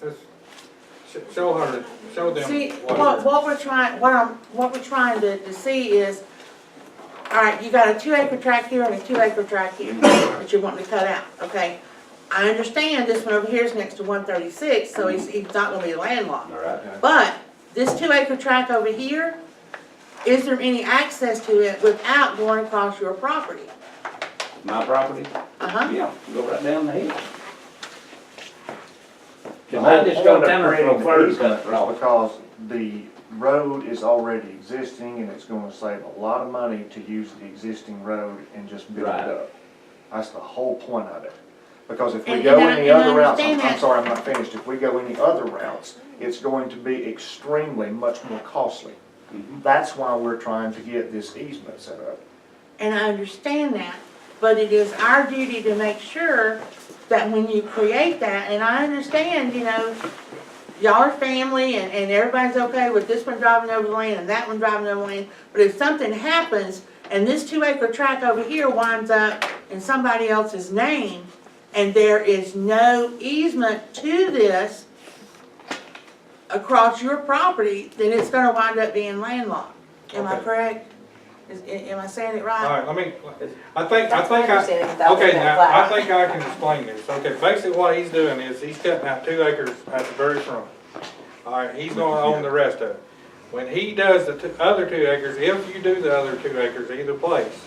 Speaker 1: Just show her, show them.
Speaker 3: See,
Speaker 1: what-
Speaker 3: what we're trying to see is, all right, you got a 2 acre tract here and a 2 acre tract here that you're wanting to cut out, okay? I understand this one over here is next to 136, so he's not gonna be landlocked.
Speaker 6: All right.
Speaker 3: But this 2 acre tract over here, is there any access to it without going across your property?
Speaker 6: My property?
Speaker 3: Uh-huh.
Speaker 6: Yeah, go right down the hill.
Speaker 2: The
Speaker 6: Cause I
Speaker 2: whole
Speaker 6: just go
Speaker 2: point of
Speaker 6: down there
Speaker 2: creating
Speaker 6: for
Speaker 2: the
Speaker 6: further
Speaker 2: easement
Speaker 6: cut
Speaker 2: is
Speaker 6: off.
Speaker 2: because the road is already existing and it's gonna save a lot of money to use the existing road and just build
Speaker 6: Right.
Speaker 2: it up. That's the whole point of it. Because if we
Speaker 3: And-
Speaker 2: go
Speaker 3: and I-
Speaker 2: any
Speaker 3: and I
Speaker 2: other routes,
Speaker 3: understand
Speaker 2: I'm
Speaker 3: that.
Speaker 2: sorry, I'm not finished. If we go any other routes, it's going to be extremely much more costly.
Speaker 6: Mhm.
Speaker 2: That's why we're trying to get this easement set up.
Speaker 3: And I understand that, but it is our duty to make sure that when you create that, and I understand, you know, y'all are family and everybody's okay with this one driving over the land and that one driving over the land, but if something happens and this 2 acre tract over here winds up in somebody else's name and there is no easement to this across your property, then it's gonna wind up being landlocked. Am I
Speaker 1: Okay.
Speaker 3: correct? Am I saying it right?
Speaker 1: All right, let me, I think
Speaker 5: That's my understanding without
Speaker 1: okay,
Speaker 5: looking at
Speaker 1: now,
Speaker 5: plat.
Speaker 1: I think I can explain this. Okay, basically what he's doing is he's cutting out 2 acres at the very front. All right, he's gonna own the rest of it. When he does the other 2 acres, if you do the other 2 acres either place,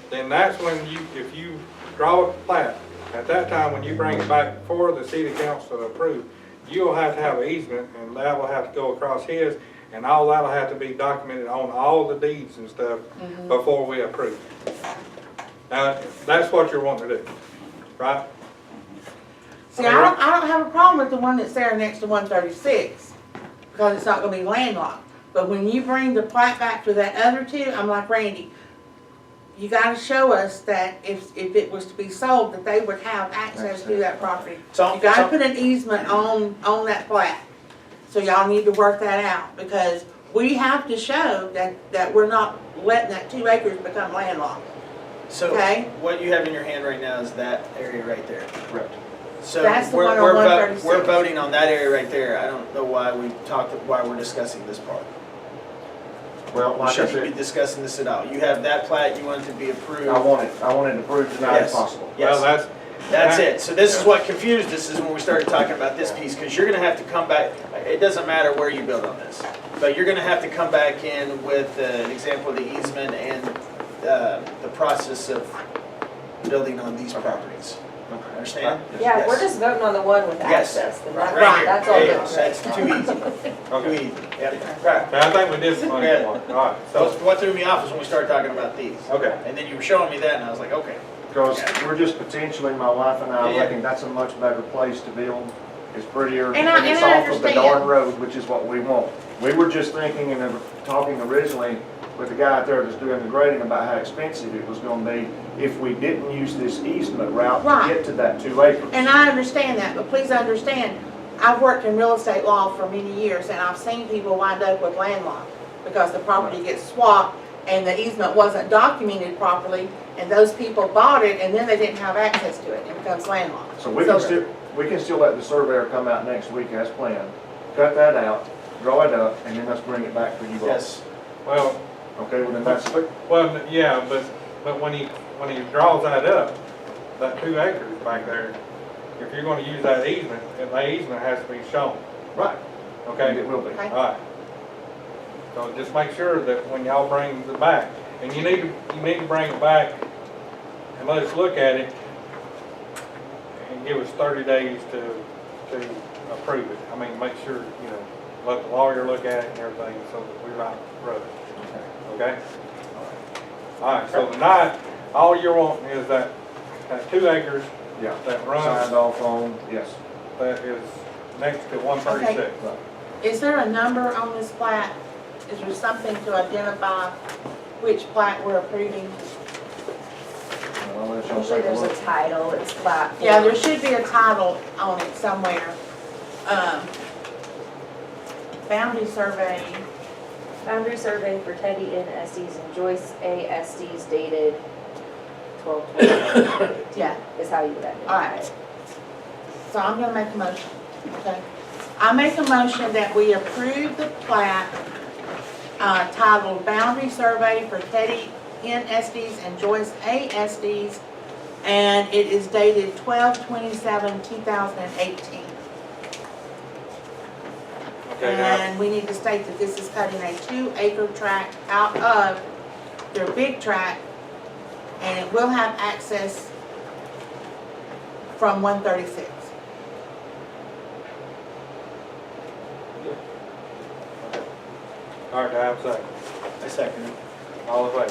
Speaker 1: then that's when you, if you draw a plat, at that time, when you bring it back for the city council to approve, you'll have to have an easement, and that will have to go across his, and all that'll have to be documented on all the deeds and stuff before we approve. Now, that's what you're wanting to do, right?
Speaker 3: See, I don't have a problem with the one that's there next to 136, because it's not gonna be landlocked. But when you bring the plat back to that other 2, I'm like Randy, you gotta show us that if it was to be sold, that they would have access to that property. You gotta put an easement on that plat. So y'all need to work that out, because we have to show that we're not letting that 2 acres become landlocked.
Speaker 4: So
Speaker 3: Okay.
Speaker 4: what you have in your hand right now is that area right there.
Speaker 2: Correct.
Speaker 4: So
Speaker 3: That's the
Speaker 4: we're,
Speaker 3: one on
Speaker 4: we're,
Speaker 3: 136.
Speaker 4: we're voting on that area right there. I don't know why why we're discussing this part.
Speaker 2: Well,
Speaker 4: We
Speaker 2: like I
Speaker 4: shouldn't be
Speaker 2: said,
Speaker 4: discussing this at all. You have that plat, you want it to be approved.
Speaker 2: I want it approved tonight if
Speaker 4: Yes.
Speaker 2: possible.
Speaker 4: Yes.
Speaker 1: Well,
Speaker 4: That's it. So this is what confused us, is when we started talking about this piece, because you're gonna have to come back, it doesn't matter where you build on this, but you're gonna have to come back in with an example of the easement and the process of building on these properties. Understand?
Speaker 5: Yeah,
Speaker 4: Yes.
Speaker 5: we're just voting on the one with
Speaker 4: Yes.
Speaker 5: access, then
Speaker 4: Right
Speaker 5: that's,
Speaker 4: here.
Speaker 5: that's all
Speaker 4: Yeah,
Speaker 5: good.
Speaker 4: that's too easy. Too
Speaker 1: Okay,
Speaker 4: easy. Yep. Right.
Speaker 1: I think we did explain
Speaker 4: Yeah.
Speaker 1: it. All right,
Speaker 4: So
Speaker 1: so,
Speaker 4: what threw me off is when we started talking about these.
Speaker 1: okay.
Speaker 4: And then you were showing me that and I was like, okay.
Speaker 2: Because we're just potentially, my wife and I,
Speaker 4: Yeah.
Speaker 2: looking, that's a much better place to build. It's prettier,
Speaker 3: And I
Speaker 2: and it's off of the
Speaker 3: understand.
Speaker 2: darn road, which is what we want. We were just thinking and talking originally with the guy out there that's doing the grading about how expensive it was gonna be if we didn't use this easement route
Speaker 3: Right.
Speaker 2: to get to that 2 acres.
Speaker 3: And I understand that, but please understand, I've worked in real estate law for many years, and I've seen people wind up with landlocked because the property gets swapped and the easement wasn't documented properly, and those people bought it, and then they didn't have access to it, and it becomes landlocked.
Speaker 2: So we can still let the surveyor come out next week as planned, cut that out, draw it up, and then let's bring it back for you all.
Speaker 4: Yes.
Speaker 1: Well,
Speaker 2: Okay, well then that's,
Speaker 1: well, yeah, but when he draws that up, that 2 acres back there, if you're gonna use that easement has to be shown,
Speaker 2: right,
Speaker 1: okay?
Speaker 2: it will be.
Speaker 3: Okay.
Speaker 1: Alright. So just make sure that when y'all bring it back, and you need to bring it back and let us look at it and give us 30 days to approve it. I mean, make sure, you know, let the lawyer look at it and everything so that we're not running. Okay? Alright, so tonight, all you're wanting is that 2 acres
Speaker 2: Yeah,
Speaker 1: that runs,
Speaker 2: signed off on, yes.
Speaker 1: that is next to 136.
Speaker 2: Right.
Speaker 3: Is there a number on this plat? Is there something to identify which plat we're approving?
Speaker 2: I'll let y'all
Speaker 5: Usually
Speaker 2: take a
Speaker 5: there's a
Speaker 2: look.
Speaker 5: title, it's plat.
Speaker 3: Yeah, there should be a title on it somewhere. Boundary survey,
Speaker 5: Boundary survey for Teddy N. Estes and Joyce A. Estes dated 12/27
Speaker 3: yeah,
Speaker 5: is how you would identify
Speaker 3: alright.
Speaker 5: it.
Speaker 3: So I'm gonna make a motion, okay? I make a motion that we approve the plat, titled Boundary Survey for Teddy N. Estes and Joyce A. Estes, and it is dated 12/27/2018.
Speaker 1: Okay, now,
Speaker 3: And we need to state that this is cutting a 2-acre tract out of their big tract, and it will have access from 136.
Speaker 1: alright, I have a second.
Speaker 4: I second it.
Speaker 1: All in favor?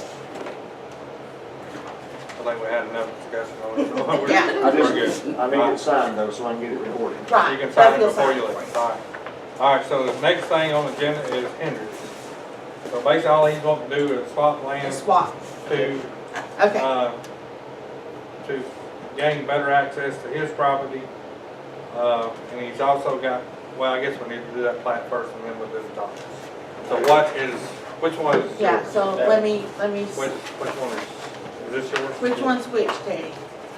Speaker 1: I think we had enough discussion on it. We're-
Speaker 3: Yeah.
Speaker 2: I
Speaker 1: We're
Speaker 2: just,
Speaker 1: good.
Speaker 2: I need it signed though, so I can get it recorded.
Speaker 3: Right.
Speaker 1: You can sign it
Speaker 3: that's
Speaker 1: before
Speaker 3: good
Speaker 1: you
Speaker 3: sign.
Speaker 1: leave. Alright, so the next thing on the agenda is Hendrix. So basically all he's wanting to do is swap
Speaker 3: The
Speaker 1: land
Speaker 3: swap,
Speaker 1: to,
Speaker 3: okay,
Speaker 1: to gain better access to his property. And he's also got, well, I guess we need to do that plat first and then we'll do the documents. So which one is yours?
Speaker 3: yeah, so let me,
Speaker 1: Which one is this yours?
Speaker 3: which one's which, Teddy?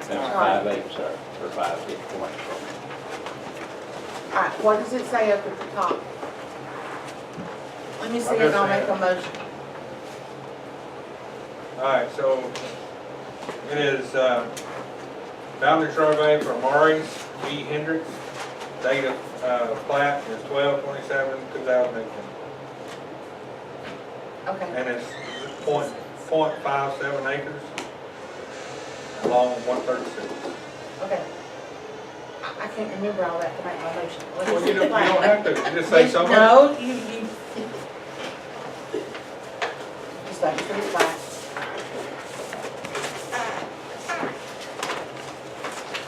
Speaker 6: That's 5 acres, sir, or 5 feet point.
Speaker 3: Alright, what does it say up at the top? Let me see if I'll make a motion.
Speaker 1: Alright, so it is, boundary survey for Maurice E. Hendrix. Date of, plat is 12/27/2018.
Speaker 3: Okay,
Speaker 1: And it's .57 acres along 136.
Speaker 3: okay. I can't remember all that to make my motion. Let me
Speaker 1: Well,
Speaker 3: see
Speaker 1: you
Speaker 3: the
Speaker 1: don't
Speaker 3: plat.
Speaker 1: have to, you just say
Speaker 3: Yes,
Speaker 1: so much.
Speaker 3: no, you. Just let me see the plat.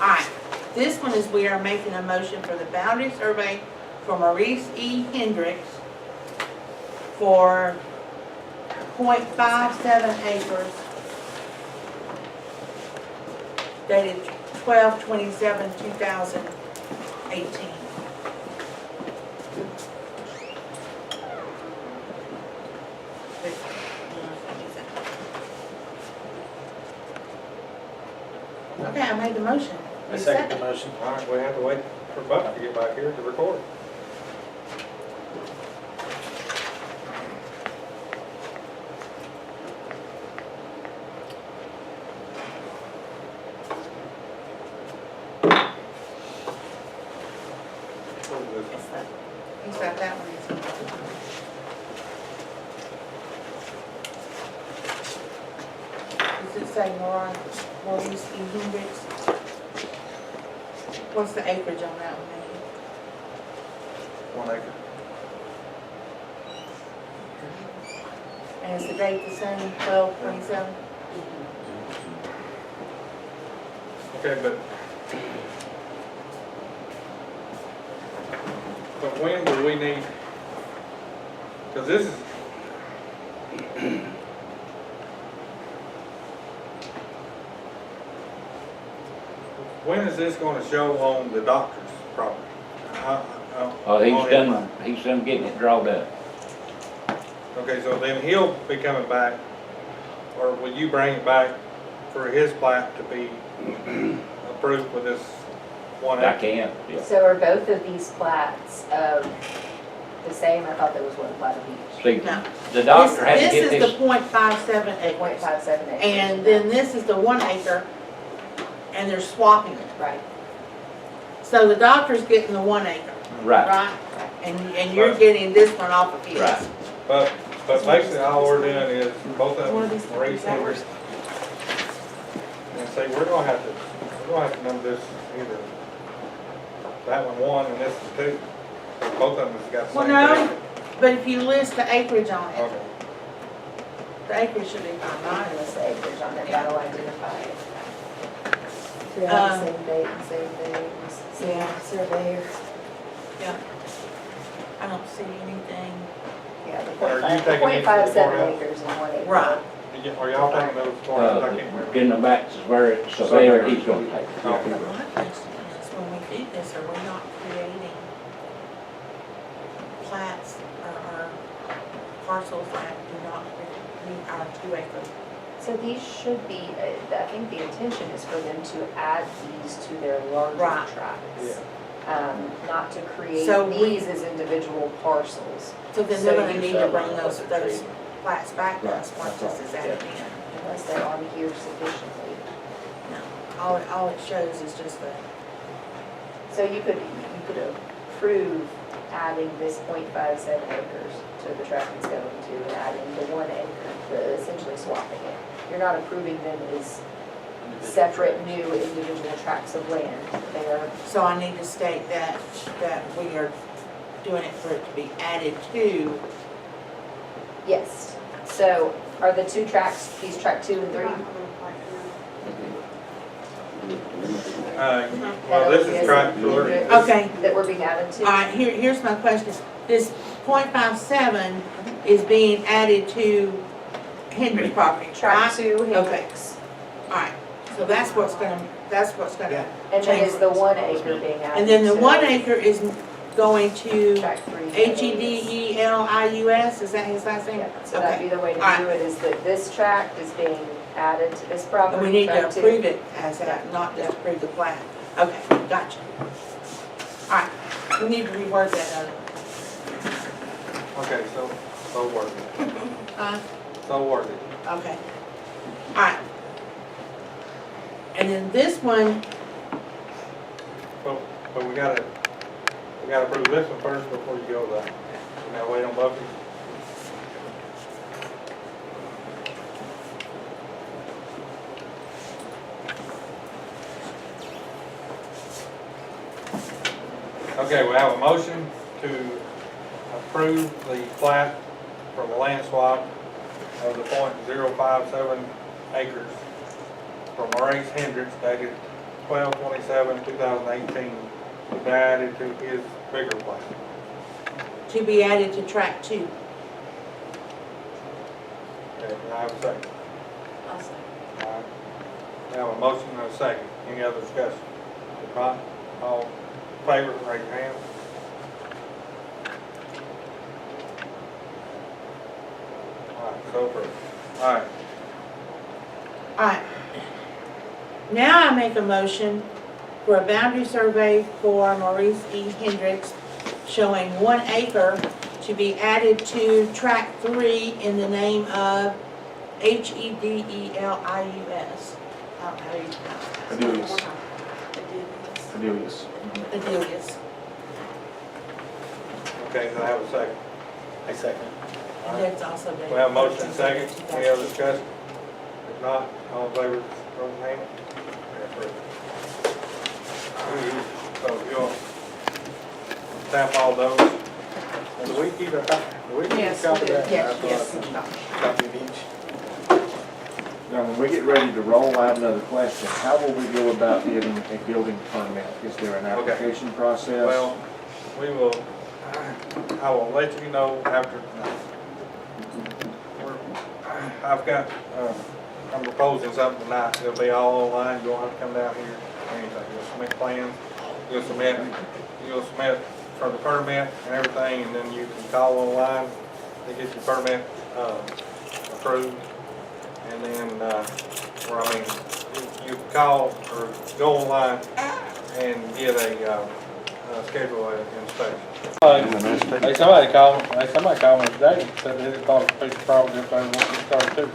Speaker 3: Alright, this one is we are making a motion for the boundary survey for Maurice E. Hendrix for .57 acres dated 12/27/2018. Okay, I made the motion.
Speaker 4: I second the motion.
Speaker 1: Alright, we have to wait for Buck to get back here to record. What is this?
Speaker 3: He's got that one. Does it say Maurice E. Hendrix? What's the acreage on that one?
Speaker 1: 1 acre.
Speaker 3: And is the date the same, 12/27?
Speaker 1: Okay, but when do we need, Cause this is. When is this gonna show on the doctor's property?
Speaker 6: Oh,
Speaker 1: On his
Speaker 6: he's done getting it drawn up.
Speaker 1: Okay, so then he'll be coming back, or will you bring it back for his plat to be approved with this one
Speaker 6: I
Speaker 1: acre?
Speaker 6: can, yeah.
Speaker 5: So are both of these plats the same? I thought there was one plat of each.
Speaker 6: See,
Speaker 3: No.
Speaker 6: the doctor had to
Speaker 3: This
Speaker 6: get
Speaker 3: is
Speaker 6: this,
Speaker 3: the .57 acres.
Speaker 5: 0.57 acres.
Speaker 3: And then this is the 1 acre, and they're swapping it.
Speaker 5: Right.
Speaker 3: So the doctor's getting the 1 acre,
Speaker 6: right,
Speaker 3: right? And you're getting this one off of his.
Speaker 6: Right.
Speaker 1: But basically all we're doing is both of
Speaker 3: One of
Speaker 1: them,
Speaker 3: these
Speaker 1: Maurice
Speaker 3: hours.
Speaker 1: Hendrix. And say, we're gonna have to number this either, that one and this one 2. Both of them has got the
Speaker 3: Well,
Speaker 1: same
Speaker 3: no,
Speaker 1: date.
Speaker 3: but if you list the acreage on it,
Speaker 1: Okay.
Speaker 3: the acreage should be fine, right?
Speaker 5: Unless the acres on it, that'll identify it. They
Speaker 3: Um,
Speaker 5: have the same date and same names, same
Speaker 3: Yeah.
Speaker 5: surveyor.
Speaker 3: Yeah. I don't see anything.
Speaker 5: Yeah, the
Speaker 1: Are you
Speaker 5: 0.5
Speaker 1: taking these to the
Speaker 5: 0.57
Speaker 1: courthouse?
Speaker 5: acres and 1 acre.
Speaker 3: Right.
Speaker 1: Are y'all taking those for us? I can't remember.
Speaker 6: getting them back to where it's surveyor, he's gonna take it.
Speaker 1: Oh.
Speaker 3: But my question is, when we do this, are we not creating plats or parcels that do not meet our 2 acre?
Speaker 5: So these should be, I think the intention is for them to add these to their larger
Speaker 3: Right.
Speaker 5: tracts. Not to create
Speaker 3: So we-
Speaker 5: these as individual parcals,
Speaker 3: So then
Speaker 5: So
Speaker 3: they're gonna
Speaker 5: you
Speaker 3: need
Speaker 5: show
Speaker 3: to bring
Speaker 4: them
Speaker 3: those
Speaker 4: what they're
Speaker 3: plats back to
Speaker 2: Right,
Speaker 3: us once
Speaker 2: that's
Speaker 3: this is
Speaker 2: all.
Speaker 3: added in.
Speaker 5: unless they're on here sufficiently.
Speaker 3: No, all it shows is just the,
Speaker 5: So you could approve adding this 0.57 acres to the tract it's going to and adding the 1 acre, essentially swapping it. You're not approving them as separate new individual tracts of land. They are,
Speaker 3: so I need to state that we are doing it for it to be added to.
Speaker 5: yes. So are the 2 tracts, these tract 2 and 3?
Speaker 1: Well, this is track 3.
Speaker 3: Okay.
Speaker 5: That we're being added to?
Speaker 3: All right, here's my question. This .57 is being added to Hendrix property,
Speaker 5: Tract
Speaker 3: right?
Speaker 5: 2, Hendrix.
Speaker 3: All right, so that's what's gonna,
Speaker 5: And then is the 1 acre being added?
Speaker 3: and then the
Speaker 5: to
Speaker 3: 1 acre is going to
Speaker 5: Tract 3.
Speaker 3: Hedelius, is that his last name?
Speaker 5: Yeah, so that'd be the way to
Speaker 3: Alright.
Speaker 5: do it, is that this tract is being added to this property.
Speaker 3: And we need to
Speaker 5: tract 2.
Speaker 3: approve it as that, not just approve the plat. Okay, gotcha. All right, we need to reword that other.
Speaker 1: Okay, so worth it. So worth it.
Speaker 3: Okay. All right. And then this one,
Speaker 1: But we gotta approve this one first before you go to that. You gotta wait on both of you. Okay, we have a motion to approve the plat for the land swap of the .057 acres for Maurice Hendrix dated 12/27/2018 to be added to his bigger plat.
Speaker 3: to be added to track 2.
Speaker 1: Okay, can I have a second? All right. We have a motion and a second. Any other discussion? If not, all in favor, raise your hand. All right, so approved. All right,
Speaker 3: All right. Now I make a motion for a boundary survey for Maurice E. Hendrix showing 1 acre to be added to track 3 in the name of Hedelius. I don't know how you pronounce that.
Speaker 2: Adelius.
Speaker 3: Hedelius.
Speaker 1: okay, so I have a second.
Speaker 4: I second.
Speaker 1: All
Speaker 3: And
Speaker 1: right.
Speaker 3: that's also been.
Speaker 1: We have a motion and a second. Any other discussion? If not, all in favor, raise your hand. Okay, approved. So you'll stamp all those. And do we keep a copy? Do we keep a
Speaker 3: Yes,
Speaker 1: copy of that?
Speaker 3: yes,
Speaker 1: That's
Speaker 3: yes.
Speaker 1: what
Speaker 4: Copy of each.
Speaker 2: Now, when we get ready to roll, I have another question. How will we go about getting a building permit? Is there an
Speaker 1: Okay.
Speaker 2: application process?
Speaker 1: Well, we will, I will let you know after. I've got, I'm proposing something tonight. It'll be all online. You won't have to come down here or anything. You'll submit plans. You'll submit for the permit and everything, and then you can call online to get your permit approved. And then, you can call or go online and get a schedule an inspection.
Speaker 8: Hey, somebody called me today, said they bought a piece of property up there and wanted to start too.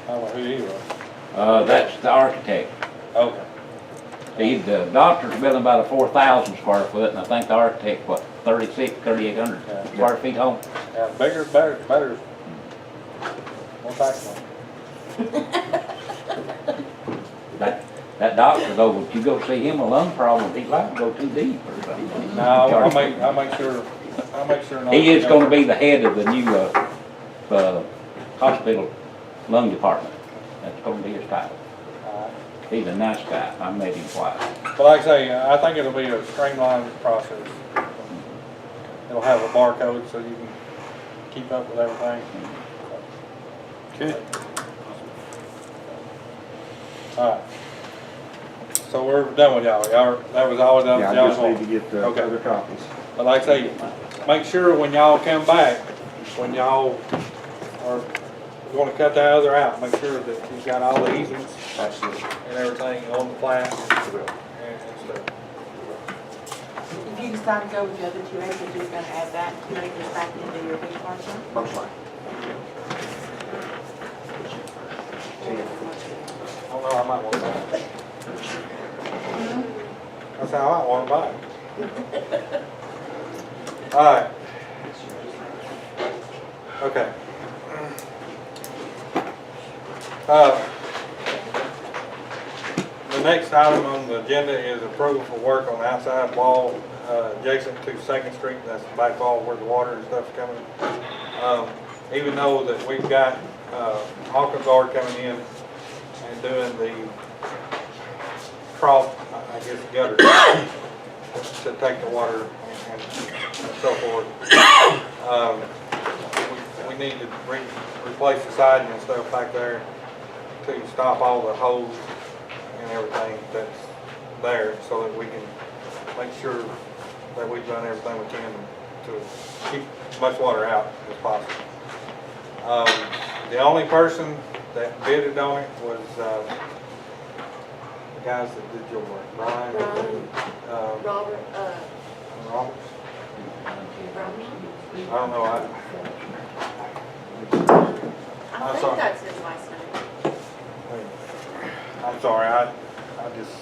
Speaker 8: I don't know who he was.
Speaker 6: That's the architect.
Speaker 8: Okay.
Speaker 6: The doctor's building about a 4,000 square foot, and I think the architect, what, 3,800
Speaker 8: Yeah.
Speaker 6: square feet home?
Speaker 8: Yeah, bigger, better. More tax money.
Speaker 6: That doctor though, if you go see him, a lung problem, he's like to go too deep or something.
Speaker 8: No, I'll make sure.
Speaker 6: He is gonna be the head of the new, hospital lung department. That's gonna be his title. He's a nice guy. I met him twice.
Speaker 8: But like I say, I think it'll be a streamlined process. It'll have a barcode so you can keep up with everything.
Speaker 1: Good.
Speaker 8: Alright. So we're done with y'all. That was all done.
Speaker 2: Yeah, I
Speaker 8: y'all
Speaker 2: just
Speaker 8: want.
Speaker 2: need to get the
Speaker 8: Okay.
Speaker 2: other copies.
Speaker 8: But like I say, make sure when y'all come back, when y'all are gonna cut the other out, make sure that you've got all the easements
Speaker 2: Absolutely.
Speaker 8: and everything on the plat and stuff.
Speaker 3: If you decide to go with the other 2 acres, you're gonna add that 2 acres back into your big parcel?
Speaker 2: Most likely.
Speaker 1: I don't know, I might want to buy it. That's how I want to buy it. All right. Okay. The next item on the agenda is approval for work on the outside wall adjacent to 2nd Street. That's the back wall where the water and stuff's coming. Even though that we've got Hawkins Guard coming in and doing the cross, I guess, gutter to take the water and so forth. We need to replace the siding and stuff back there to stop all the holes and everything that's there so that we can make sure that we've done everything we can to keep as much water out as possible. The only person that bidded on it was the guys that did your work, Brian.
Speaker 7: Robert,
Speaker 1: Roberts.
Speaker 7: Robert.
Speaker 1: I don't know.
Speaker 7: I
Speaker 1: I'm
Speaker 7: think
Speaker 1: sorry.
Speaker 7: that's his last name.
Speaker 1: I'm sorry. I just.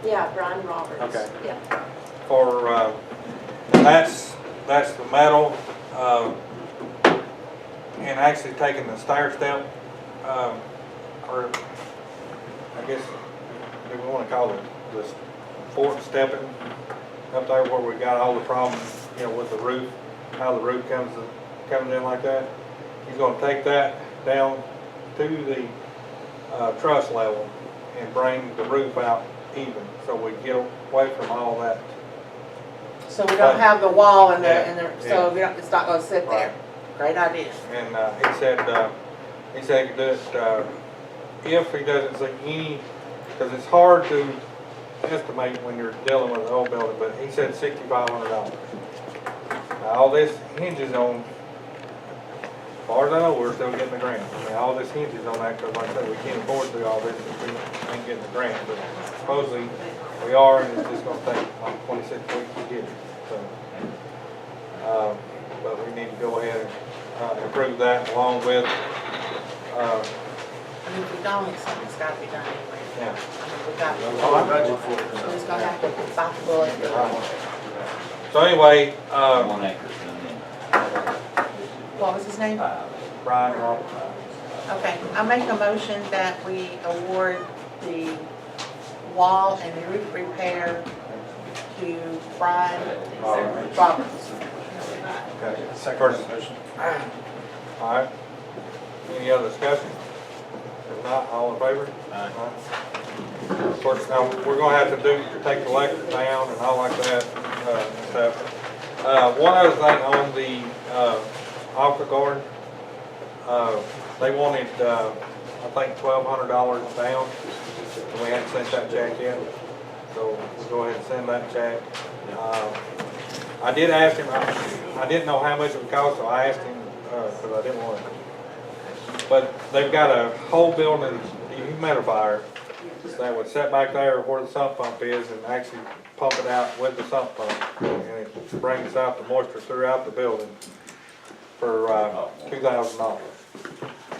Speaker 7: Yeah, Brian Roberts.
Speaker 1: Okay.
Speaker 7: Yeah.
Speaker 1: For that's the metal, and actually taking the stair step, or I guess do we want to call it the fourth stepping up there where we got all the problems, with the roof, how the roof comes in like that. He's going to take that down to the truss level and bring the roof out even, so we get away from all that.
Speaker 3: So we don't have the wall and
Speaker 1: Yeah,
Speaker 3: so we don't, it's not gonna sit there. Great idea.
Speaker 1: And he said he could do it if he doesn't see any, because it's hard to estimate when you're dealing with an old building, but he said $6,500. Now, all this hinges on, as far as I know, we're still getting the grant. I mean, all this hinges on that, because like I said, we can't afford to do all this if we ain't getting the grant, but supposedly we are, and it's just gonna take like 26 weeks to get it, so. But we need to go ahead and approve that along with,
Speaker 3: I mean, if we don't, it's something's gotta be done anyway.
Speaker 1: yeah.
Speaker 3: I mean, we got,
Speaker 4: Oh, I budget for it.
Speaker 3: we're just gonna have to bite the bullet. and do it.
Speaker 1: So anyway,
Speaker 6: 1 acre done in.
Speaker 3: What was his name?
Speaker 1: Brian Roberts.
Speaker 3: Okay, I make a motion that we award the wall and the roof repair to Brian Roberts.
Speaker 1: Okay.
Speaker 8: Second motion.
Speaker 1: All right. Any other discussion? If not, all in favor?
Speaker 8: Aye.
Speaker 1: Aye. Of course, now, we're gonna have to take the electric down and all like that, stuff. One other thing on the, Aqua Guard, they wanted, I think $1,200 down, and we hadn't sent that check yet, so we'll go ahead and send that check. I did ask him, I didn't know how much it would cost, so I asked him, because I didn't want to. But they've got a whole building humidifier that would sit back there where the sump pump is and actually pump it out with the sump pump. And it brings out the moisture throughout the building for $2,000.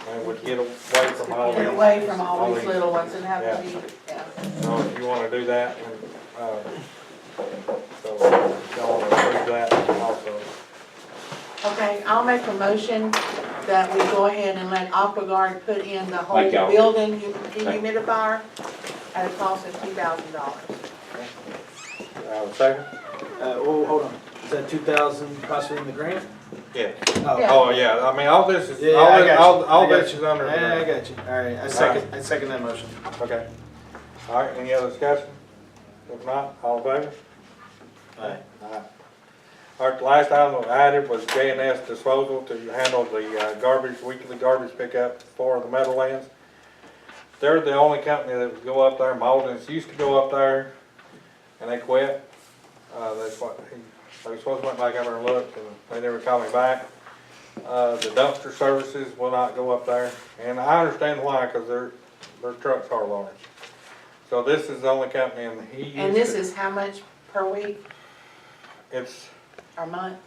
Speaker 1: And would get away from all these.
Speaker 3: Get away from all these little ones and have to be, yeah.
Speaker 1: So if you wanna do that, so y'all wanna approve that also.
Speaker 3: Okay, I'll make a motion that we go ahead and let AquaGuard put in the whole
Speaker 6: Thank y'all.
Speaker 3: building dehumidifier at a cost of $2,000.
Speaker 1: Second?
Speaker 4: Well, hold on, is that 2,000 possibly in the grant?
Speaker 1: Yeah.
Speaker 4: Oh,
Speaker 3: Yeah.
Speaker 1: Oh, yeah, I mean, all this is,
Speaker 4: Yeah,
Speaker 1: all
Speaker 4: I
Speaker 1: this,
Speaker 4: got you.
Speaker 1: all
Speaker 4: I got
Speaker 1: this
Speaker 4: you.
Speaker 1: is under.
Speaker 4: Yeah, I got you, alright, I second that motion.
Speaker 1: Okay. All right, any other discussion? If not, all in favor?
Speaker 4: Aye.
Speaker 1: Aye. All right, the last item I added was J&S Disposal to handle the weekly garbage pickup for the Meadowlands. They're the only company that would go up there. Malden's used to go up there, and they quit. That's what, they were supposed to went back over and look, and they never called me back. The dumpster services will not go up there, and I understand why, because their trucks are large. So this is the only company, and he used to.
Speaker 3: And this is how much per week
Speaker 1: It's,
Speaker 3: or month?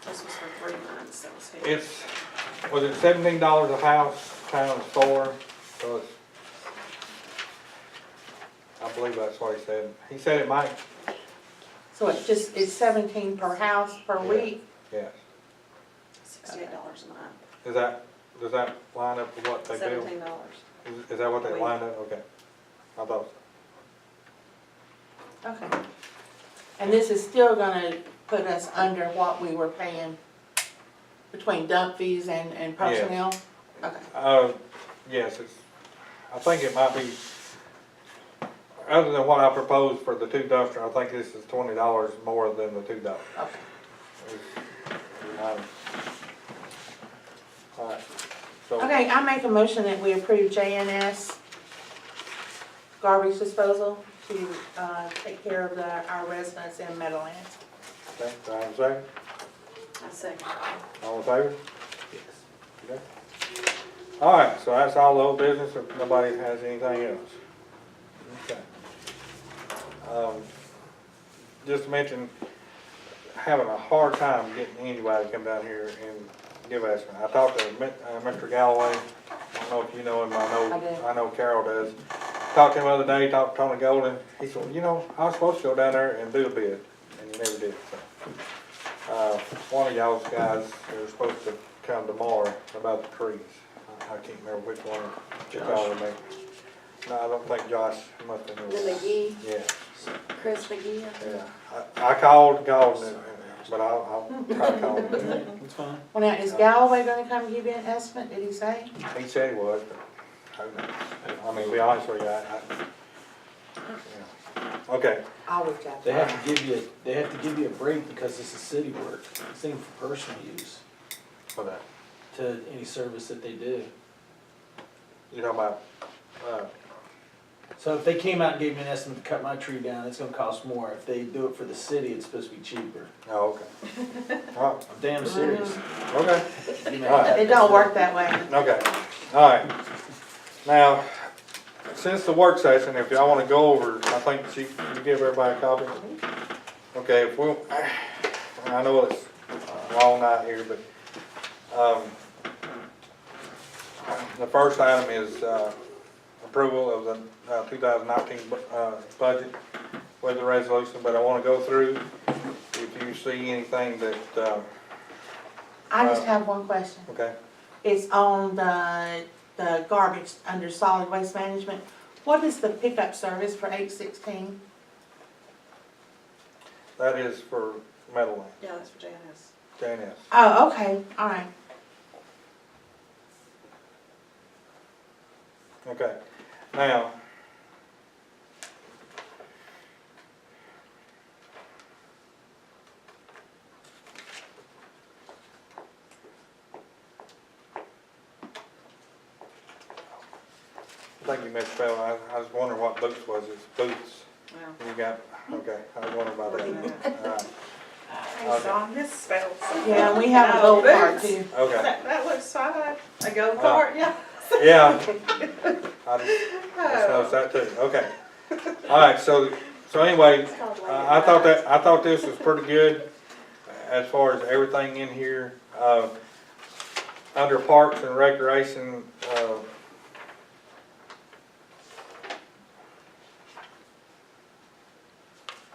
Speaker 7: This was for 3 months, that was here.
Speaker 1: was it $17 a house times 4? So it's, I believe that's what he said. He said it might,
Speaker 3: So it's 17 per house per
Speaker 1: Yeah.
Speaker 3: week?
Speaker 1: yes.
Speaker 7: $68 a month,
Speaker 1: Does that line up with what they do?
Speaker 7: $17.
Speaker 1: Is that what they
Speaker 7: a week.
Speaker 1: lined up? Okay. I thought so.
Speaker 3: Okay. And this is still gonna put us under what we were paying between dump fees and personnel? Okay.
Speaker 1: Yes, I think it might be, other than what I proposed for the 2 dumpster, I think this is $20 more than the $2.
Speaker 3: Okay.
Speaker 1: All right, so.
Speaker 3: Okay, I make a motion that we approve JNS garbage disposal to, take care of our residents in Meadowlands.
Speaker 1: Okay, do I have a second?
Speaker 7: I second.
Speaker 1: All in favor? Yes. Okay. All right, so that's all the old business, if nobody has anything else. Okay. Just to mention, having a hard time getting anybody to come down here and give estimate. I talked to Mr. Galloway, I don't know if you know him,
Speaker 3: I do.
Speaker 1: I know Carol does. Talked to him the other day, talked to Tony Golden, he said, you know, I was supposed to go down there and do a bid, and you never did, so. One of y'all's guys, they were supposed to come tomorrow about the trees. I can't remember which one, y'all were making. No, I don't think Josh must have known.
Speaker 7: The McGee,
Speaker 1: Yeah,
Speaker 7: Chris McGee.
Speaker 1: yeah. I called Golden, but I'll try to call him.
Speaker 4: That's fine.
Speaker 3: Well, now, is Galloway gonna come give you an estimate, did he say?
Speaker 1: He said he was, but who knows? I mean, to be honest with you, yeah. Okay,
Speaker 3: I'll reach out to
Speaker 4: They
Speaker 3: him.
Speaker 4: have to give you a break because this is city work, it's ain't for personal use,
Speaker 1: for that.
Speaker 4: to any service that they do.
Speaker 1: You talking about,
Speaker 4: So if they came out and gave me an estimate to cut my tree down, it's gonna cost more. If they do it for the city, it's supposed to be cheaper.
Speaker 1: oh, okay. All
Speaker 4: I'm damn serious.
Speaker 1: right, okay.
Speaker 4: You may
Speaker 1: All right.
Speaker 4: have
Speaker 3: It don't work that way.
Speaker 1: Okay, all right. Now, since the work session, if y'all wanna go over, I think you give everybody a copy? Okay, if we'll, I know it's a long night here, but, the first item is, approval of the, 2019, budget with the resolution, but I wanna go through, if you see anything that,
Speaker 3: I just have one question.
Speaker 1: okay,
Speaker 3: It's on the garbage under solid waste management. What is the pickup service for 816?
Speaker 1: that is for Meadowland,
Speaker 7: Yeah, that's for JNS.
Speaker 1: JNS.
Speaker 3: Oh, okay, all right.
Speaker 1: Okay, now, misspelled. I was wondering what boots was. It's boots.
Speaker 7: Well,
Speaker 1: You got, okay, I was wondering about that. All right.
Speaker 7: I saw misspelled something.
Speaker 3: Yeah, we have a gold card too.
Speaker 1: Okay,
Speaker 7: That looks fine. A gold card, yeah.
Speaker 1: yeah. I just noticed that too. Okay. All right, so anyway,
Speaker 7: It's called
Speaker 1: I thought this was pretty good as far as everything in here. Under Parks and Recreation,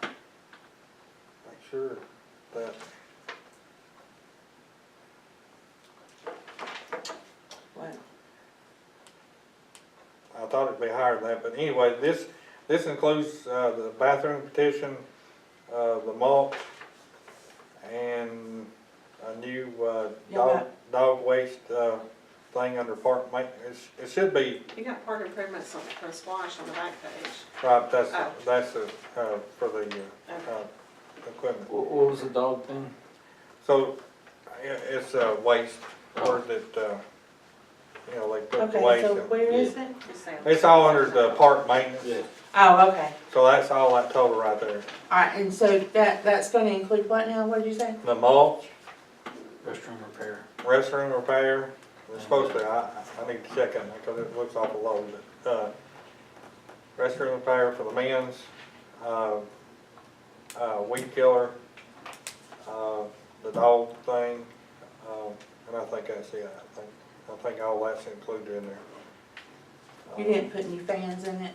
Speaker 1: make sure that,
Speaker 7: Wow.
Speaker 1: I thought it'd be higher than that, but anyway, this includes, the bathroom petition, the mulch, and a new, dog waste, thing under park maintenance. It should be,
Speaker 7: You got park improvements on, for splash on the back page.
Speaker 1: right, that's
Speaker 7: Oh.
Speaker 1: for the, equipment.
Speaker 2: What was the dog thing?
Speaker 1: So, it's, waste, or that, they put the
Speaker 3: Okay,
Speaker 1: waste
Speaker 3: so
Speaker 1: in.
Speaker 3: where is it?
Speaker 7: Just saying.
Speaker 1: It's all under the park maintenance,
Speaker 2: Yeah.
Speaker 3: Oh, okay.
Speaker 1: so that's all that total right there.
Speaker 3: Alright, and so that's gonna include what now, what did you say?
Speaker 1: The mulch,
Speaker 2: Restroom repair.
Speaker 1: restroom repair, it's supposed to, I need to check on that, cause it looks awful low, but, restroom repair for the men's, weed killer, the dog thing, and I think that's it, I think all that's included in there.
Speaker 3: You didn't put any fans in it?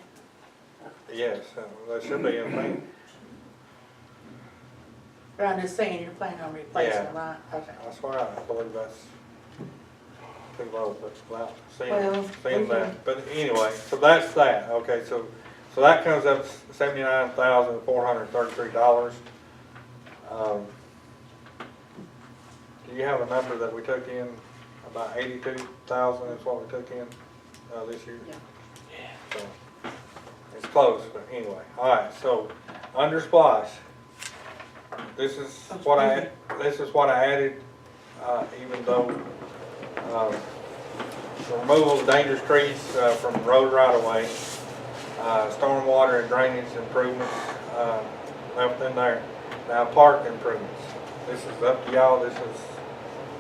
Speaker 1: Yes, that should be in there.
Speaker 3: But I'm just saying you're planning on replacing
Speaker 1: Yeah.
Speaker 3: them, right? Okay.
Speaker 1: I swear, I believe that's too low, but without
Speaker 3: Well,
Speaker 1: seeing
Speaker 3: we can-
Speaker 1: that. But anyway, so that's that, okay, so that comes up $79,433. Do you have a number that we took in? About 82,000 is what we took in, this year?
Speaker 7: Yeah.
Speaker 1: So, it's close, but anyway, all right, so, under splash, this is what I added, even though, the removal of dangerous trees, from road right of way, stormwater and drainage improvements, left in there. Now, park improvements, this is up to y'all,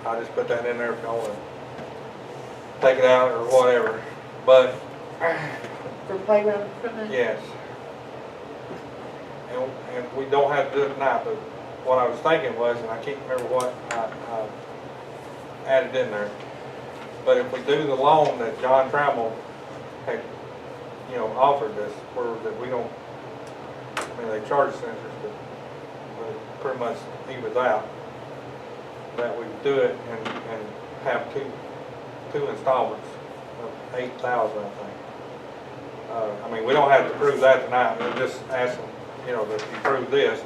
Speaker 1: I just put that in there if y'all wanna take it out or whatever, but,
Speaker 3: For playground equipment?
Speaker 1: yes. And we don't have to do it tonight, but what I was thinking was, and I can't remember what I added in there, but if we do the loan that John Trammell had, offered us, where that we don't, they charge us interest, but pretty much evens out, that we do it and have two installments of 8,000, I think. We don't have to prove that tonight, we'll just ask them, that you prove this,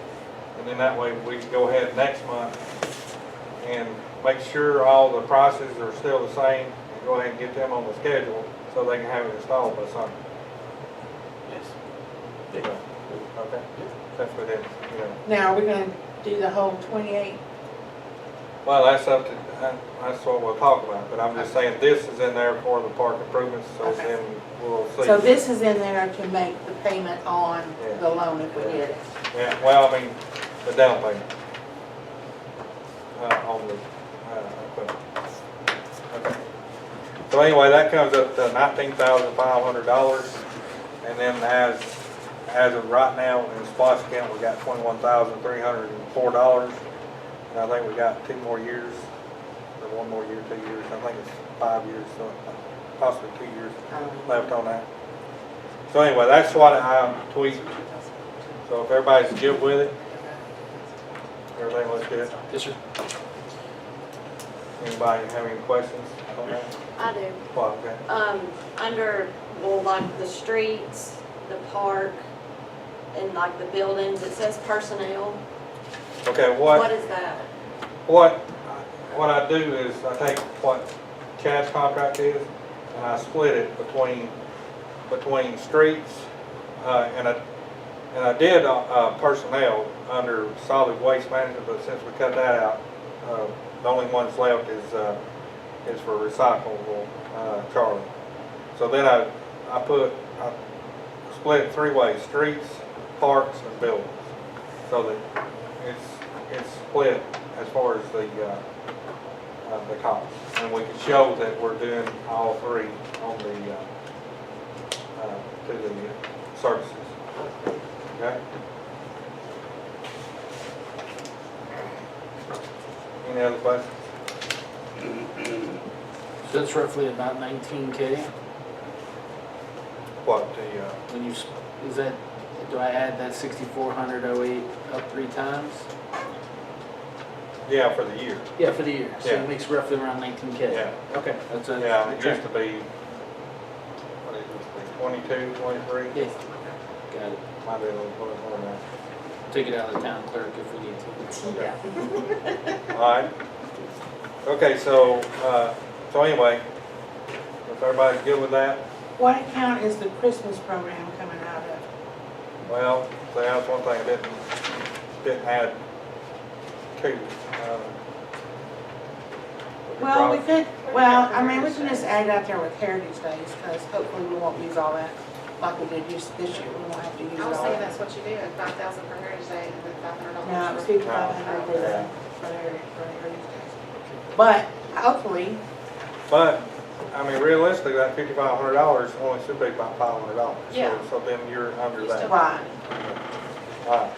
Speaker 1: and then that way we can go ahead next month and make sure all the prices are still the same, and go ahead and get them on the schedule, so they can have it installed by Sunday.
Speaker 2: Yes.
Speaker 1: Okay, that's what it is,
Speaker 3: Now, are we gonna do the whole 28?
Speaker 1: Well, that's up to, that's what we'll talk about, but I'm just saying this is in there for the park improvements, so
Speaker 3: Okay.
Speaker 1: then we'll see.
Speaker 3: So this is in there to make the payment on
Speaker 1: Yeah.
Speaker 3: the loan if we get it?
Speaker 1: Yeah, well, the down payment. On the, equipment. Okay. So anyway, that comes up to $19,500, and then as of right now, in the splash account, we got $21,304. And I think we got 2 more years, or 1 more year, 2 years, I think it's 5 years, so possibly 2 years left on that. So anyway, that's what I tweaked. So if everybody's good with it, everything looks good.
Speaker 2: Yes, sir.
Speaker 1: Anybody have any questions on that?
Speaker 9: I do.
Speaker 1: Well, okay.
Speaker 9: Like the streets, the park, and like the buildings, it says personnel.
Speaker 1: Okay,
Speaker 9: What is that?
Speaker 1: what I do is I take what Chad's contract is, and I split it between streets, and I did, personnel under solid waste management, but since we cut that out, the only ones left is for recyclable, Charlie. So then I put split it three ways: streets, parks, and buildings. So that it's split as far as the cost. And we can show that we're doing all three on the, to the services. Okay? Any other questions?
Speaker 2: So that's roughly about 19K.
Speaker 1: What, the,
Speaker 2: When you, is that, do I add that 6,408 up 3 times?
Speaker 1: yeah, for the year.
Speaker 2: Yeah, for the year. So
Speaker 1: Yeah.
Speaker 2: it makes roughly around 19K.
Speaker 1: Yeah.
Speaker 2: Okay, that's a.
Speaker 1: Yeah, it used to be, what did it used to be, 22, 23?
Speaker 2: Yeah, got it.
Speaker 1: Might be a little more now.
Speaker 2: Take it out of the town clerk if we need to.
Speaker 1: All right. Okay, so anyway, if everybody's good with that,
Speaker 3: What account is the Christmas program coming out of?
Speaker 1: well, so that's one thing I didn't add to.
Speaker 3: Well, we could, well, I mean, we can just add it out there with Heritage Days, because hopefully we won't use all that like we did this year. We won't have to use it
Speaker 7: I
Speaker 3: all.
Speaker 7: was thinking that's what you did, 5,000 for Heritage Day and then $500.
Speaker 3: No, it was
Speaker 7: for-
Speaker 3: 5,500 for the Heritage Days. But hopefully,
Speaker 1: But, I mean, realistically, that $5,500 only should be about $500.
Speaker 7: Yeah.
Speaker 1: So then you're under
Speaker 7: You
Speaker 1: that.
Speaker 7: still-
Speaker 3: right,
Speaker 1: All right.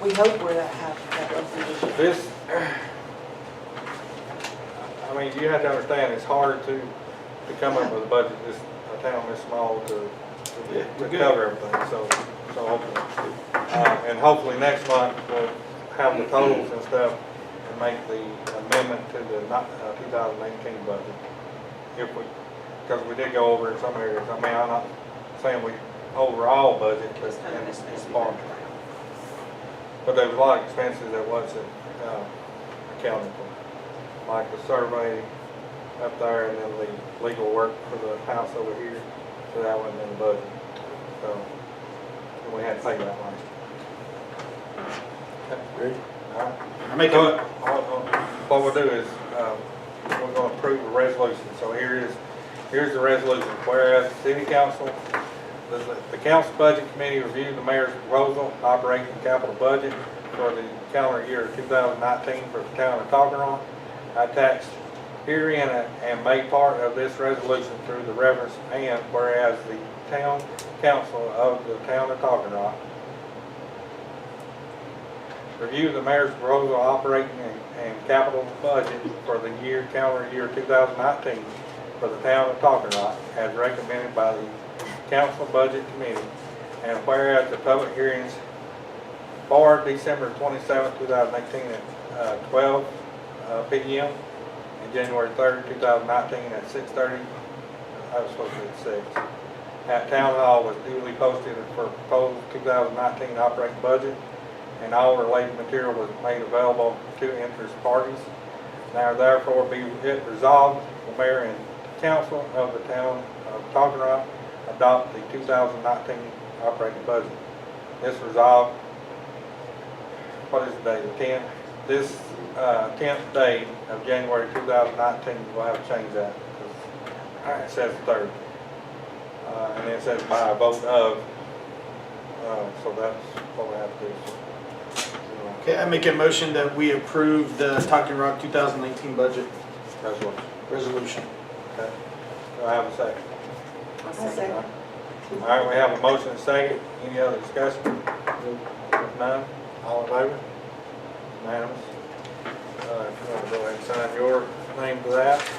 Speaker 3: we hope we're that happy, that was the issue.
Speaker 1: This, I mean, you have to understand, it's hard to come up with a budget this, a town this small to cover everything, so hopefully. And hopefully next month we'll have the totals and stuff and make the amendment to the 2018 budget. If we, because we did go over in some areas, I mean, I'm not saying we overall budget, but
Speaker 7: Just kind of
Speaker 1: in
Speaker 7: this
Speaker 1: this
Speaker 7: messy
Speaker 1: part. But there was a lot of expenses that wasn't accounted for, like the survey up there and then the legal work for the house over here, so that wasn't in the budget. So, and we had to pay that last year.
Speaker 2: Ready?
Speaker 1: All right.
Speaker 2: I make
Speaker 1: So,
Speaker 2: a,
Speaker 1: what we'll do is, we're gonna approve a resolution. So here's the resolution. Whereas the city council, the council budget committee reviewed the mayor's proposal, operating capital budget for the calendar year 2019 for the town of Toggeron. Attached herein and made part of this resolution through the reference and whereas the town council of the town of Toggeron review the mayor's proposal operating and capital budget for the calendar year 2019 for the town of Toggeron as recommended by the council budget committee. And whereas the public hearings for December 27, 2018 at 12 p.m. and January 3rd, 2019 at 6:30, I was supposed to be at 6, at Town Hall was duly posted for proposed 2019 operating budget, and all related material was made available to interested parties. Now therefore be it resolved, the mayor and council of the town of Toggeron adopt the 2019 operating budget. This resolved, what is the date, the 10th? This 10th day of January 2019, we'll have to change that, because it says 3rd. And then it says by a vote of, so that's what we have to do.
Speaker 4: Okay, I make a motion that we approve the Talking Rock 2019 budget
Speaker 1: Resolution.
Speaker 4: resolution.
Speaker 1: Okay. Do I have a second?
Speaker 3: I say,
Speaker 1: All right, we have a motion and a second. Any other discussion? If none, all in favor? Unanimous. If you want to go ahead and sign your name to that.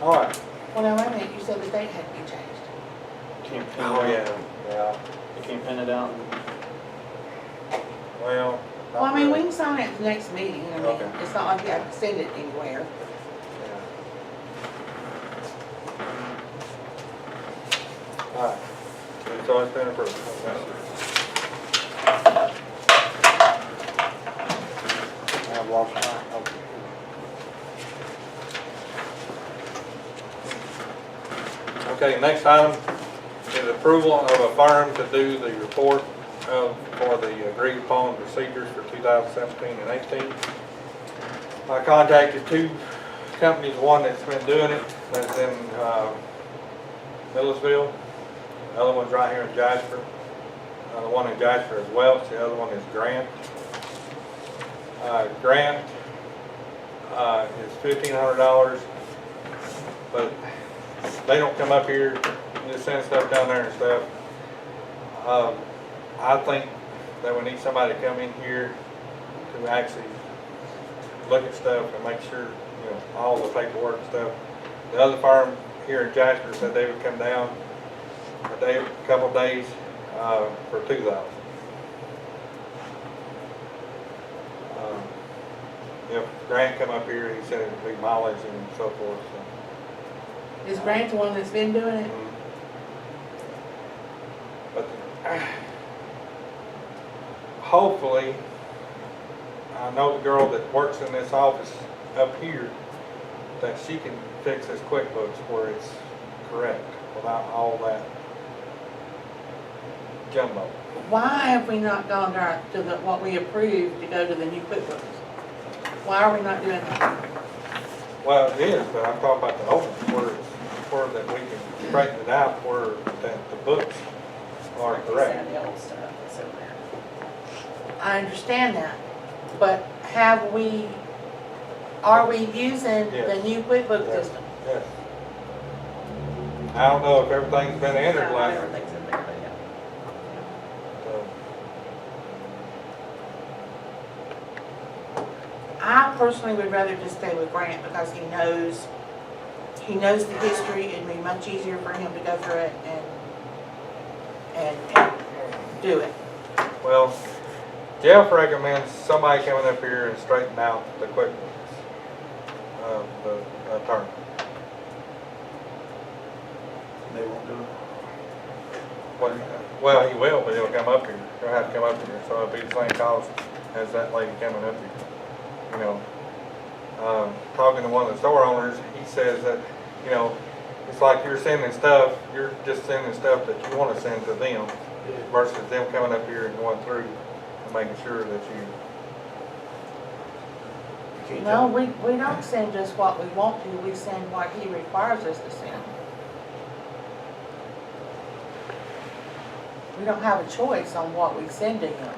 Speaker 1: All right.
Speaker 3: well, now, wait a minute, you said the date had to be changed.
Speaker 4: Can't pin it
Speaker 1: Oh,
Speaker 4: out.
Speaker 1: yeah.
Speaker 4: You can't pin it out.
Speaker 1: Well. not
Speaker 3: Well, I mean, we
Speaker 1: really.
Speaker 3: can sign it at the next meeting, I mean,
Speaker 1: Okay.
Speaker 3: it's not like you have to send it anywhere.
Speaker 1: Yeah. All right. So it's been approved. I've lost mine. Okay, next item is approval of a firm to do the report for the agreed upon procedures for 2017 and 18. I contacted two companies, one that's been doing it, that's in Millersville, The other one's right here in Jasper. The one in Jasper is Welch, the other one is Grant. Grant is $1,500, but they don't come up here, just send stuff down there and stuff. I think that we need somebody to come in here to actually look at stuff and make sure, you know, all the paperwork and stuff. The other firm here in Jasper said they would come down a couple of days for $2,000. If Grant come up here, he said it would be mileage and so forth. So.
Speaker 3: Is Grant the one that's been doing it?
Speaker 1: But hopefully, I know the girl that works in this office up here, that she can fix this QuickBooks where it's correct without all that jumbo.
Speaker 3: Why have we not gone to what we approved to go to the new QuickBooks? Why are we not doing that?
Speaker 1: Well, it is, but I'm talking about the old one where that we can straighten it out where that the books are correct.
Speaker 9: The old stuff that's in there.
Speaker 3: I understand that, but are we using the
Speaker 1: Yes.
Speaker 3: new QuickBooks
Speaker 1: Yes.
Speaker 3: system?
Speaker 1: Yes. I don't know if everything's been entered
Speaker 9: No,
Speaker 1: like.
Speaker 9: everything's in there, but yeah.
Speaker 1: So,
Speaker 3: I personally would rather just stay with Grant because he knows the history. It'd be much easier for him to go through it and do it.
Speaker 1: well, Jeff recommends somebody coming up here and straightening out the QuickBooks, the attorney.
Speaker 4: They won't do it.
Speaker 1: Well, he will, but he'll come up here. He'll have to come up here, so it'll be the same cost as that lady coming up here. You know, talking to one of the store owners, he says that, you know, it's like you're sending stuff, you're just sending stuff that you want to send to them versus them coming up here and going through and making sure that you.
Speaker 3: No, we don't send just what we want to. We send what he requires us to send. We don't have a choice on what we send to him.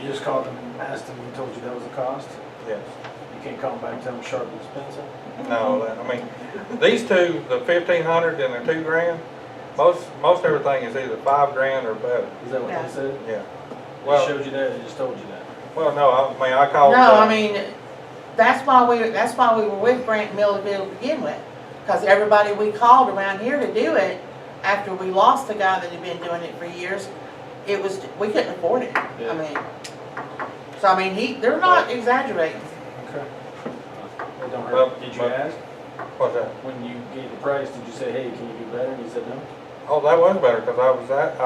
Speaker 4: You just called them and asked them, and told you that was the cost?
Speaker 1: Yes.
Speaker 4: You can't call them back and tell them sharpen his pencil?
Speaker 1: No, I mean, these two, the 1,500 and the $2,000, most everything is either $5,000 or better.
Speaker 4: Is that what
Speaker 3: Yeah.
Speaker 4: they said?
Speaker 1: Yeah.
Speaker 4: They
Speaker 1: Well,
Speaker 4: showed you that, they just told you that?
Speaker 1: well, no, I mean, I called.
Speaker 3: No, I mean, that's why we were with Grant Millville to begin with. Because everybody we called around here to do it, after we lost the guy that had been doing it for years, we couldn't afford it.
Speaker 4: Yeah.
Speaker 3: I mean, so I mean, they're not exaggerating.
Speaker 4: Okay. It don't
Speaker 1: Well,
Speaker 4: hurt. Did you
Speaker 1: but-
Speaker 4: ask?
Speaker 1: What's that?
Speaker 4: When you gave the price, did you say, hey, can you do better? And he said no?
Speaker 1: Oh, that was better, because I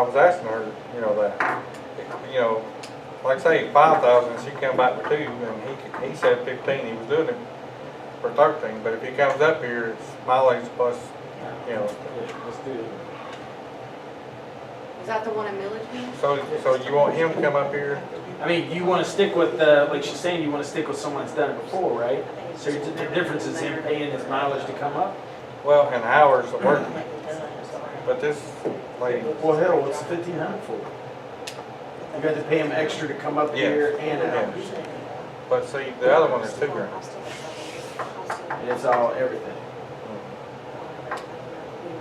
Speaker 1: was asking her, you know, that, you know, like say 5,000, she come back with 2, and he said 15, he was doing it for 13, but if he comes up here, it's mileage plus, you know,
Speaker 4: Yeah, let's do it.
Speaker 7: Is that the one in Milledgeville?
Speaker 1: so you want him to come up here?
Speaker 4: I mean, you want to stick with, like she's saying, you want to stick with someone that's done it before, right? So the difference is him paying his mileage to come up?
Speaker 1: Well, and hours of work, but this lady,
Speaker 4: Well, hell, what's 1,500 for? You got to pay him extra to come up
Speaker 1: Yes.
Speaker 4: here and
Speaker 1: Yes.
Speaker 4: hours.
Speaker 1: but see, the other one is $2,000.
Speaker 4: And it's all everything.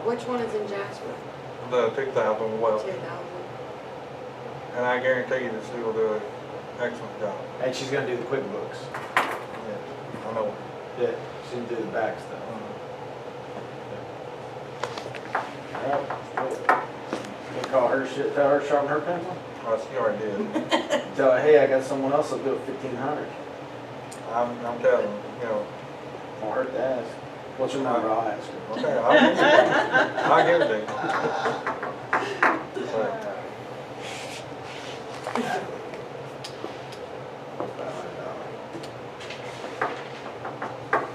Speaker 7: Which one is in Jasper?
Speaker 1: The 2,000, well,
Speaker 7: 2,000.
Speaker 1: and I guarantee you that she will do an excellent job.
Speaker 4: And she's gonna do the QuickBooks.
Speaker 1: Yeah, I know.
Speaker 4: Yeah, she's gonna do the back stuff. Alright, you call her shit, tell her to sharpen her pencil?
Speaker 1: Well, she already did.
Speaker 4: Tell her, hey, I got someone else that'll do it 1,500.
Speaker 1: I'm telling you, you know.
Speaker 4: Won't hurt to ask. What's her number? I'll ask her.
Speaker 1: Okay, I'll give it to you. I'll give it to you.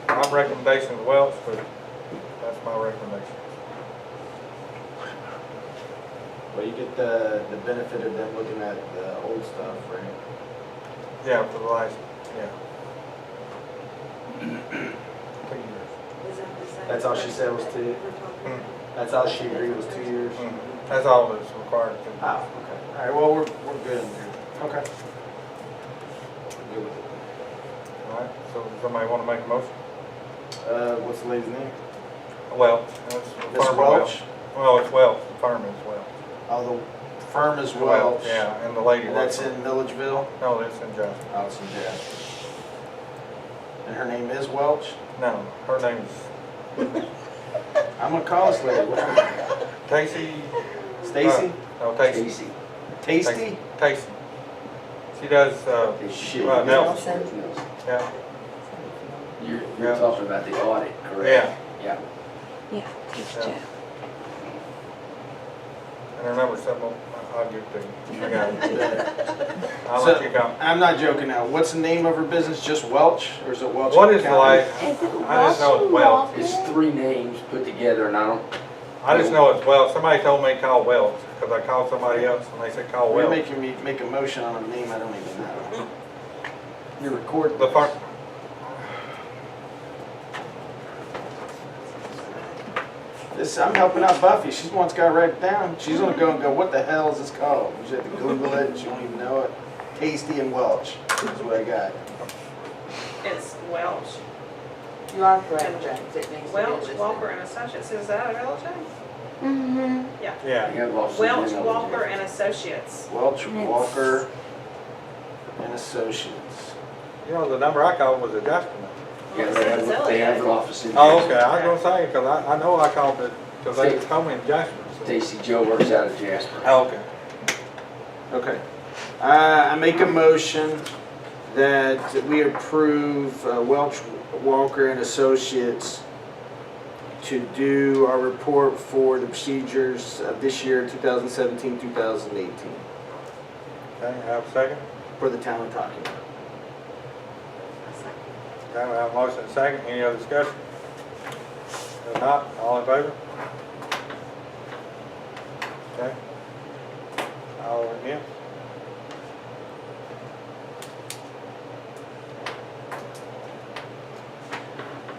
Speaker 1: But my recommendation is Welch, but that's my recommendation.
Speaker 4: Well, you get the benefit of them looking at the old stuff, right?
Speaker 1: Yeah, for the last, yeah. 2 years.
Speaker 9: Is that the same?
Speaker 4: That's all she said was 2? That's all she agreed was 2 years?
Speaker 1: Mhm. That's all that's required.
Speaker 4: Oh, okay. All right, well, we're good in there. Okay. Good with it.
Speaker 1: All right, so somebody want to make a motion?
Speaker 4: What's the lady's name?
Speaker 1: Welch.
Speaker 4: Miss Welch?
Speaker 1: Well, it's Welch, the firm is Welch.
Speaker 4: Oh, the firm is Welch.
Speaker 1: Yeah, and the lady.
Speaker 4: And that's
Speaker 1: works
Speaker 4: in Milledgeville?
Speaker 1: for- No, that's in Jasper.
Speaker 4: Oh, it's in Jasper. And her name is Welch?
Speaker 1: No, her name's
Speaker 4: I'm gonna call this lady. What's her name?
Speaker 1: Tasty.
Speaker 4: Stacy?
Speaker 1: No, Tasty.
Speaker 2: Casey.
Speaker 4: Tasty?
Speaker 1: Tasty. She does,
Speaker 2: Shit.
Speaker 1: Nelson. Yeah,
Speaker 2: You're talking about the audit, correct?
Speaker 1: yeah.
Speaker 7: Yeah, it's
Speaker 1: Yeah.
Speaker 7: Jeff.
Speaker 1: And her number's something, I'll give it to you. I got it. I'll
Speaker 4: So-
Speaker 1: let you go.
Speaker 4: I'm not joking now. What's the name of her business? Just Welch? Or is it Welch?
Speaker 1: What is the
Speaker 4: County?
Speaker 1: last, I just know it's Welch.
Speaker 2: It's 3 names put together, and I don't.
Speaker 1: I just know it's Welch. Somebody told me call Welch, because I called somebody else and they said call
Speaker 4: You're
Speaker 1: Welch.
Speaker 4: making me make a motion on a name I don't even know. You're recording.
Speaker 1: The firm,
Speaker 4: This, I'm helping out Buffy. She's the one that's got to write it down. She's gonna go and go, what the hell is this called? She have to Google it, and she don't even know it. Tasty and Welch is what I got.
Speaker 10: It's Welch,
Speaker 3: You are correct, James, it needs to be
Speaker 10: Welch,
Speaker 3: listed.
Speaker 10: Walker and Associates, is that available, James?
Speaker 7: Mm-hmm.
Speaker 1: yeah.
Speaker 2: You have lost
Speaker 10: Welch,
Speaker 2: something
Speaker 10: Walker
Speaker 2: else.
Speaker 10: and Associates.
Speaker 4: Welch,
Speaker 7: And it's-
Speaker 4: Walker, and Associates.
Speaker 1: You know, the number I called was a Jasper number.
Speaker 2: Yeah,
Speaker 10: Well,
Speaker 2: they
Speaker 10: it
Speaker 2: have,
Speaker 10: says
Speaker 2: they have an
Speaker 10: Elliott.
Speaker 2: office in
Speaker 1: Oh,
Speaker 2: Jasper.
Speaker 1: okay, I was gonna say, because I know I called it, because they told me in Jasper. so-
Speaker 2: Stacy Joe works out of Jasper.
Speaker 1: Oh, okay.
Speaker 4: Okay. I make a motion that we approve Welch, Walker and Associates to do our report for the procedures of this year, 2017, 2018,
Speaker 1: Okay, have a second?
Speaker 4: for the town of Talking.
Speaker 1: Okay, we have a motion and a second. Any other discussion? If not, all in favor? Okay. All against?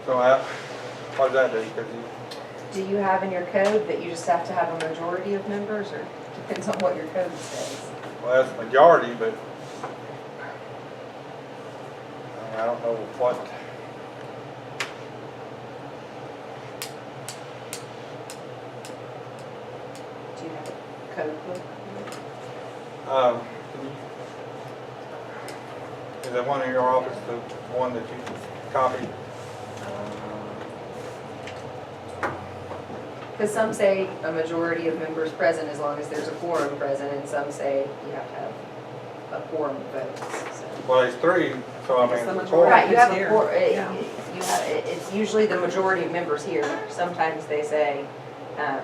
Speaker 1: So, what does that do? Because you,
Speaker 5: Do you have in your code that you just have to have a majority of members, or depends on what your code says?
Speaker 1: well, that's majority, but I don't know what.
Speaker 5: Do you have a code book?
Speaker 1: Is that one in your office, the one that you copied?
Speaker 5: Because some say a majority of members present as long as there's a quorum present, and some say you have to have a quorum of votes, so.
Speaker 1: Well, there's 3, so I
Speaker 9: It's
Speaker 1: mean.
Speaker 9: the
Speaker 1: the
Speaker 9: majority.
Speaker 1: quorum-
Speaker 5: Right, you have a
Speaker 9: Here.
Speaker 5: quorum,
Speaker 9: Yeah.
Speaker 5: it's usually the majority of members here. Sometimes they say, a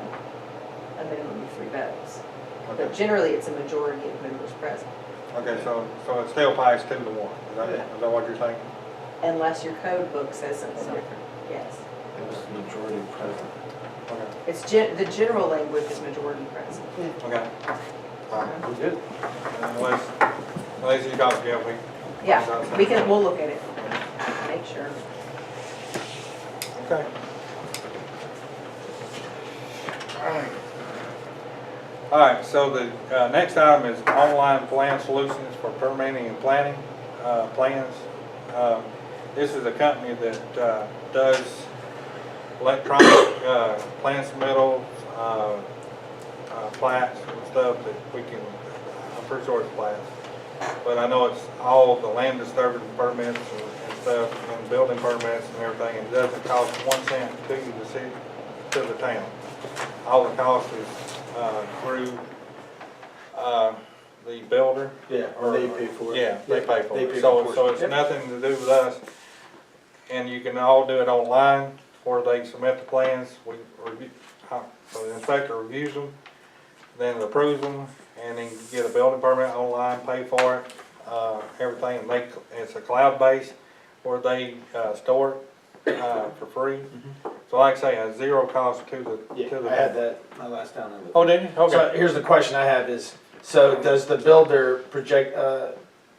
Speaker 5: minimum of 3 votes. But
Speaker 1: Okay,
Speaker 5: generally, it's a majority of members present,
Speaker 1: okay, so it still applies 2 to 1, is that what you're saying?
Speaker 5: unless your code book says something different, yes.
Speaker 4: It was the majority present.
Speaker 1: Okay,
Speaker 5: It's the general language is majority present.
Speaker 1: okay. All right,
Speaker 4: We're good.
Speaker 1: unless you got, yeah, we.
Speaker 5: Yeah, we'll look at it, make sure.
Speaker 1: Okay. All right, so the next item is online plan solutions for permitting and planning plans. This is a company that does electronic plan submittals, plats and stuff that we can, I'm pretty sure it's plats. But I know it's all the land disturbance permits and stuff, and building permits and everything. It doesn't cost 1 cent to you, the city, to the town. All the cost is through the builder.
Speaker 4: Yeah, or they pay for it.
Speaker 1: Yeah, they pay for
Speaker 4: They
Speaker 1: it.
Speaker 4: pay
Speaker 1: So,
Speaker 4: for
Speaker 1: so
Speaker 4: it.
Speaker 1: it's
Speaker 4: Yep.
Speaker 1: nothing to do with us. And you can all do it online, where they submit the plans. We review, so the inspector reviews them, then approves them, and then you get a building permit online, pay for it, everything. And it's a cloud base where they store it for free. So like I say, a 0 cost to the.
Speaker 4: Yeah,
Speaker 1: to the
Speaker 4: I had that my last time.
Speaker 1: Oh, did you? Okay.
Speaker 4: So here's the question I have is, so does the builder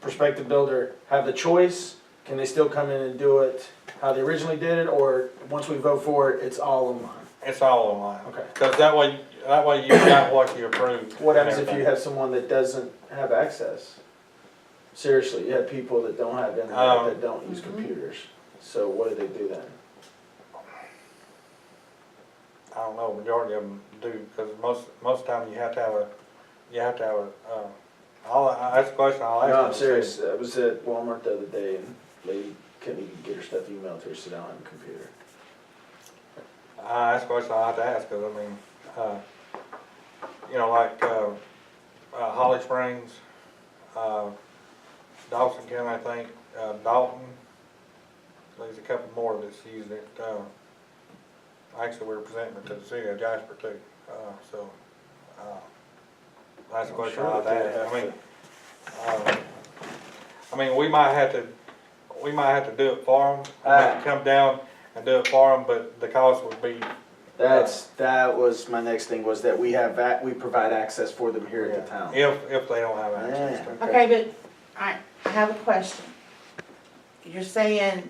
Speaker 4: prospective builder have the choice? Can they still come in and do it how they originally did it, or once we vote for it, it's all online?
Speaker 1: It's all online.
Speaker 4: Okay.
Speaker 1: Because that way,
Speaker 8: that way you got what you approved.
Speaker 4: What happens
Speaker 8: and
Speaker 4: if you
Speaker 8: everything.
Speaker 4: have someone that doesn't have access? Seriously, you have people that don't have internet, that don't use computers. So what do they do then?
Speaker 8: I don't know, majority of them do, because most of the time you have to have that's a question I'll ask.
Speaker 4: No, I'm
Speaker 8: them.
Speaker 4: serious. I was at Walmart the other day and lady couldn't even get her stuff emailed to her, sit down on a computer.
Speaker 8: That's a question I'll have to ask, because I mean, you know, like, Holly Springs, Dawson County, I think, Dalton, there's a couple more that's using it. Actually, we're presenting it to the city of Jasper too, so, that's a question I'll have to ask. I mean, we might have to do it for them, come down and do it for them, but the cost would be.
Speaker 4: That was my next thing, was that we provide access for them here at the town.
Speaker 8: If they don't have access to it.
Speaker 3: Okay, but I have a question. You're saying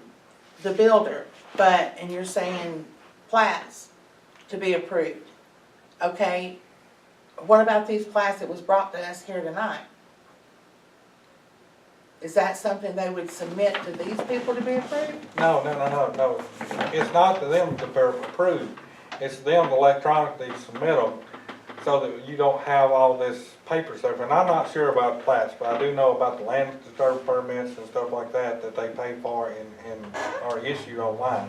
Speaker 3: the builder, and you're saying plats to be approved. Okay, what about these plats that was brought to us here tonight? Is that something they would submit to these people to be approved?
Speaker 8: No. It's not to them to be approved. It's them electronically submit them so that you don't have all this paper stuff. And I'm not sure about the plats, but I do know about the land disturbance permits and stuff like that that they pay for and are issued online.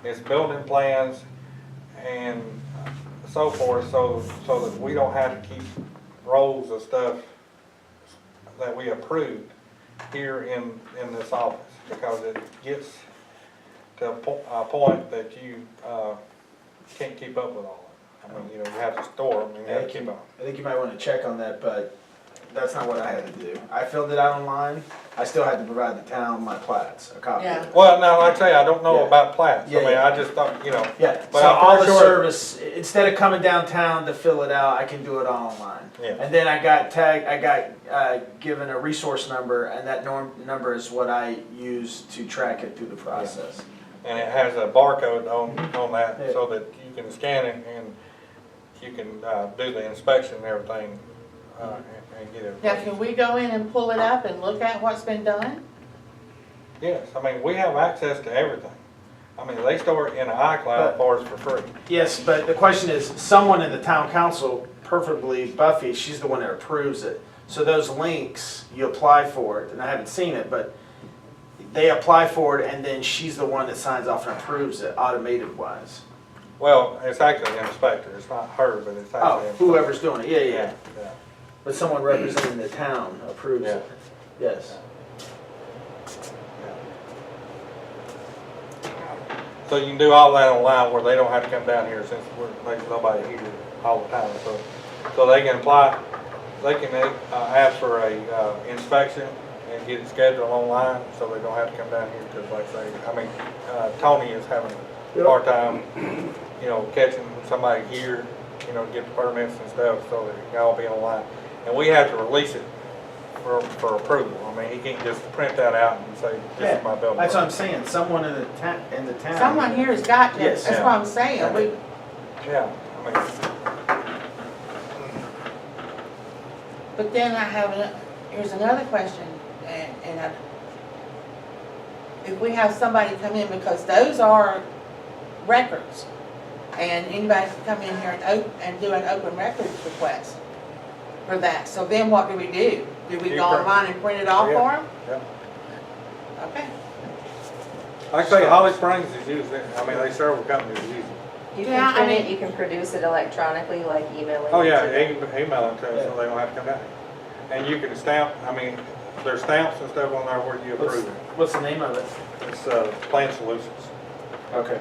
Speaker 8: It's building plans and so forth, so that we don't have to keep rolls of stuff that we approved here in this office, because it gets to a point that you can't keep up with all of it. I mean, you know, you have to store them and you have to keep them.
Speaker 4: I think you might want to check on that, but that's not what I had to do. I filled it out online. I still had to provide the town my plats, a copy of it.
Speaker 8: Well, now, like I say, I don't know
Speaker 4: Yeah.
Speaker 8: about plats.
Speaker 4: Yeah,
Speaker 8: I mean,
Speaker 4: yeah.
Speaker 8: I just thought, you know.
Speaker 4: Yeah,
Speaker 8: But
Speaker 4: so
Speaker 8: I'm
Speaker 4: all the
Speaker 8: pretty sure-
Speaker 4: service, instead of coming downtown to fill it out, I can do it all online.
Speaker 8: Yeah.
Speaker 4: And then I got given a resource number, and that number is what I use to track it through the process.
Speaker 8: And it has a barcode on that so that you can scan it and you can do the inspection and everything and get it.
Speaker 3: Now, can we go in and pull it up and look at what's been done?
Speaker 8: Yes, I mean, we have access to everything. I mean, they store it in an iCloud for us for free.
Speaker 4: Yes, but the question is, someone in the town council, preferably Buffy, she's the one that approves it. So those links, you apply for it, and I haven't seen it, but they apply for it, and then she's the one that signs off and approves it, automated wise.
Speaker 8: Well, it's actually an inspector. It's not her, but it's actually
Speaker 4: Oh,
Speaker 8: an inspector.
Speaker 4: whoever's doing it, yeah.
Speaker 8: Yeah.
Speaker 4: But someone representing the town approves it. Yes.
Speaker 8: So you can do all that online where they don't have to come down here, since there's nobody here all the time. So they can apply, they can ask for a inspection and get it scheduled online, so they don't have to come down here, because like I say, I mean, Tony is having a hard time, you know, catching somebody here, you know, to get the permits and stuff, so that it can all be online. And we have to release it for approval. I mean, he can't just print that out and say, this is my building.
Speaker 4: That's what I'm saying, someone in the town.
Speaker 3: Someone here has got to,
Speaker 4: Yes.
Speaker 3: that's what I'm saying.
Speaker 8: Yeah, I mean,
Speaker 3: But then I have, here's another question, and if we have somebody come in, because those are records, and anybody can come in here and do an open records request for that, so then what do we do? Do we go online and print it off for them?
Speaker 8: yeah.
Speaker 3: Okay.
Speaker 8: Like I say, Holly Springs is using it. I mean, they several companies use it.
Speaker 5: You
Speaker 3: Yeah, I
Speaker 5: can print it,
Speaker 3: mean-
Speaker 5: you can produce it electronically, like emailing.
Speaker 8: Oh,
Speaker 5: it
Speaker 8: yeah,
Speaker 5: to them.
Speaker 8: email them to us so they don't have to come down here. And you can stamp, I mean, there's stamps and stuff on there where you approve it.
Speaker 4: What's the name of it?
Speaker 8: It's Plan Solutions.
Speaker 4: Okay.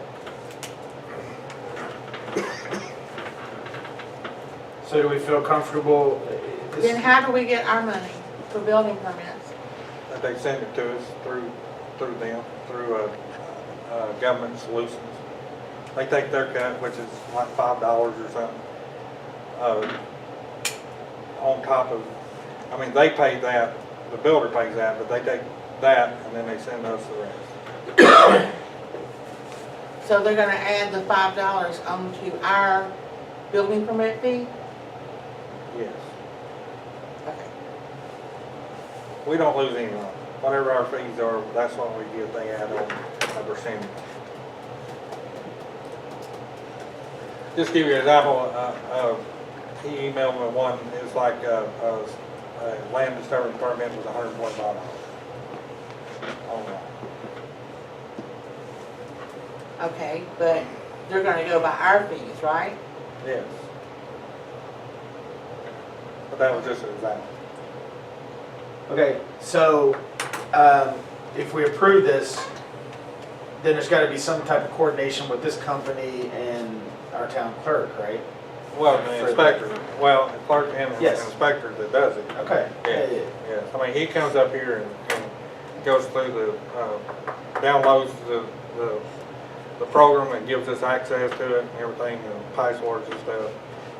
Speaker 4: So do we feel comfortable?
Speaker 3: Then how do we get our money for building permits?
Speaker 8: They send it to us through them, through Government Solutions. They take their cut, which is like $5 or something. On top of, I mean, they pay that, the builder pays that, but they take that and then they send us the rest.
Speaker 3: So they're gonna add the $5 onto our building permit fee?
Speaker 8: Yes.
Speaker 3: Okay.
Speaker 8: We don't lose any money. Whatever our fees are, that's what we get, they add on a percentage. Just give you an example, he emailed me one, it was like, a land disturbance permit was $125 online.
Speaker 3: Okay, but they're gonna go by our fees, right?
Speaker 8: Yes. But that was just an example.
Speaker 4: Okay, so, if we approve this, then there's gotta be some type of coordination with this company and our town clerk, right?
Speaker 8: Well, the inspector, well, the clerk and the
Speaker 4: Yes.
Speaker 8: inspector that does it.
Speaker 4: Okay.
Speaker 8: Yeah, yes. I mean, he comes up here and goes through the, downloads the program and gives us access to it and everything, and passwords and stuff,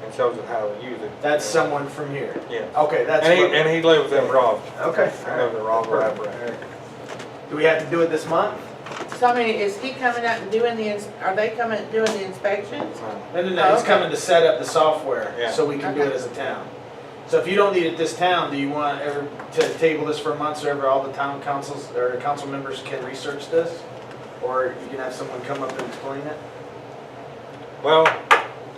Speaker 8: and shows us how to use it.
Speaker 4: That's someone from here?
Speaker 8: Yeah.
Speaker 4: Okay, that's
Speaker 8: And
Speaker 4: what.
Speaker 8: he lives in Ross.
Speaker 4: Okay.
Speaker 8: He lives in Ross,
Speaker 4: Perfect. Do we have to do it this month?
Speaker 3: So I mean, is he coming out and doing are they coming and doing the inspections?
Speaker 4: No, he's
Speaker 3: Okay.
Speaker 4: coming to set up the software,
Speaker 8: Yeah.
Speaker 4: so we can do it
Speaker 3: Okay.
Speaker 4: as a town. So if you don't need it this town, do you want to table this for a month so all the town councils, or council members can research this? Or you can have someone come up and explain it?
Speaker 8: Well,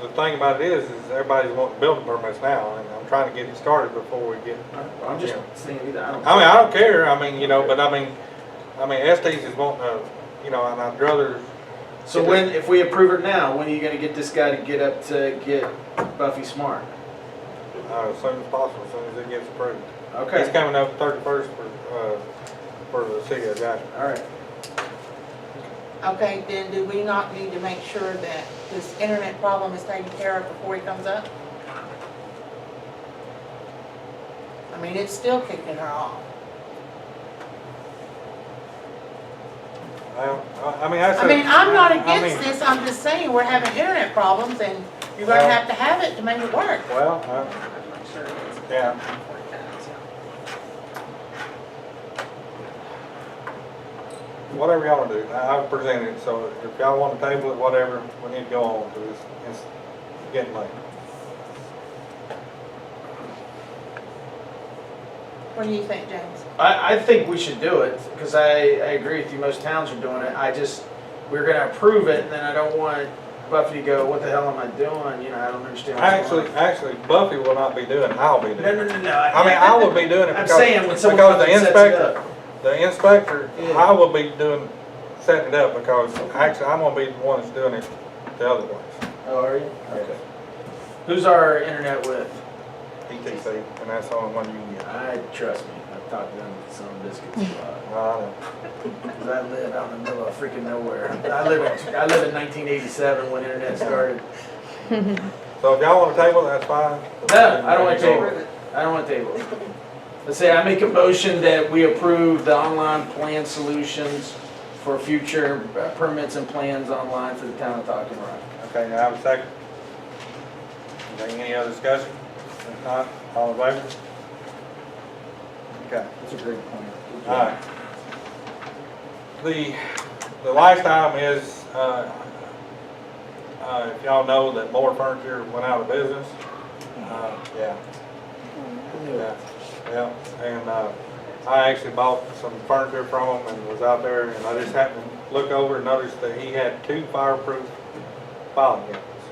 Speaker 8: the thing about it is everybody's wanting building permits now, and I'm trying to get it started before we get.
Speaker 4: Well, I'm just saying either, I don't.
Speaker 8: I mean, I don't care, I mean, you know, but I mean, Estes is wanting to, you know, and I'd rather.
Speaker 4: So when, if we approve it now, when are you gonna get this guy to get up to get Buffy Smart?
Speaker 8: As soon as possible, as soon as it gets approved. He's
Speaker 4: Okay,
Speaker 8: coming up 31st for the city of Adjourn.
Speaker 4: all right.
Speaker 3: Okay, then do we not need to make sure that this internet problem is taken care of before he comes up? I mean, it's still kicking her off.
Speaker 8: Well,
Speaker 3: I mean, I'm not against this, I'm just saying, we're having internet problems and you're gonna have to have it to make it work.
Speaker 8: Well,
Speaker 10: I'm not sure it is.
Speaker 8: yeah, whatever y'all want to do, I've presented it, so if y'all want to table it, whatever, we need to go on, because it's getting late.
Speaker 3: What do you think, James?
Speaker 4: I think we should do it, because I agree with you, most towns are doing it. We're gonna approve it, and then I don't want Buffy to go, what the hell am I doing? You know, I don't understand what's going on.
Speaker 8: Actually, Buffy will not be doing it, I'll be doing
Speaker 4: No,
Speaker 8: it.
Speaker 4: no.
Speaker 8: I mean, I will be doing it
Speaker 4: I'm
Speaker 8: because,
Speaker 4: saying when someone
Speaker 8: because
Speaker 4: comes
Speaker 8: the
Speaker 4: and sets it
Speaker 8: inspector,
Speaker 4: up.
Speaker 8: the inspector,
Speaker 4: Yeah.
Speaker 8: I will be setting it up, because actually, I'm gonna be the one that's doing it the other place.
Speaker 4: Oh, are you? Okay. Who's our internet with?
Speaker 8: ETC, and that's the only one you can get.
Speaker 4: Trust me, I've talked to them with some biscuits a lot.
Speaker 8: I know.
Speaker 4: 'Cause I live out in the middle of freaking nowhere. I live in 1987 when internet started.
Speaker 8: So if y'all want to table it, that's fine.
Speaker 4: No, I don't want to table it. I don't want to table it. Let's say I make a motion that we approve the online plan solutions for future permits and plans online for the town of Talking Rock.
Speaker 8: Okay, now I have a second. Any other discussion? If not, all in favor? Okay,
Speaker 4: That's a great point.
Speaker 8: all right. The last item is, if y'all know that More Furniture went out of business. Yeah. Yeah, and I actually bought some furniture from him and was out there, and I just happened to look over and noticed that he had 2 fireproof filing cabinets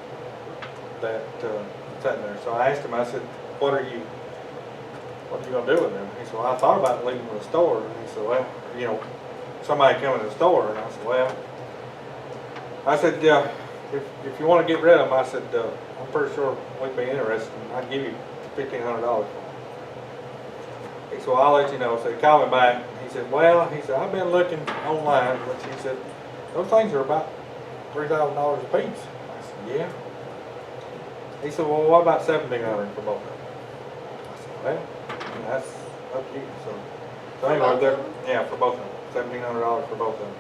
Speaker 8: that sitting there. So I asked him, I said, what are you gonna do with them? He said, well, I thought about leaving them in the store. And he said, well, you know, somebody come in the store. And I said, well, if you want to get rid of them, I said, I'm pretty sure we'd be interested, and I'd give you $1,500 for them. He said, well, I'll let you know. So he called me back. He said, well, I've been looking online, but he said, those things are about $3,000 a piece. I said, yeah. He said, well, what about $1,700 for both of them? I said, well, that's up to you. So anyway, yeah, for both of them, $1,700 for both of them.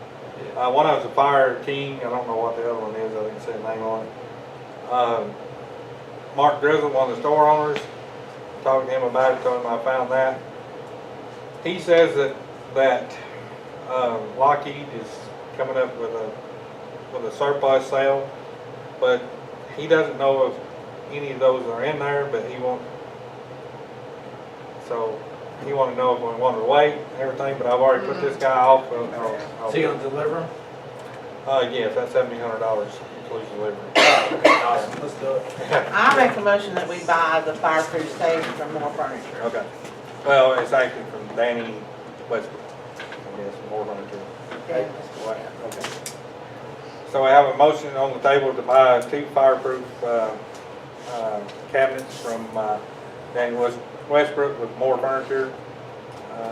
Speaker 8: One of them's a Fire King. I don't know what the other one is. I didn't see a name on it. Mark Drizzle, one of the store owners, talked to him about it, told him I found that. He says that Lockheed is coming up with a surplus sale, but he doesn't know any of those are in there, but he wanted to know if we wanted to wait and everything, but I've already put this guy off.
Speaker 2: So you gonna deliver them?
Speaker 8: Yes, that's $1,700 includes delivery.
Speaker 2: Awesome, let's do it.
Speaker 3: I make a motion that we buy the fireproof stage from More Furniture.
Speaker 8: Okay. Well, it's actually from Danny Westbrook. I guess, more furniture.
Speaker 3: Yeah.
Speaker 8: Okay. So we have a motion on the table to buy 2 fireproof cabinets from Danny Westbrook with More Furniture.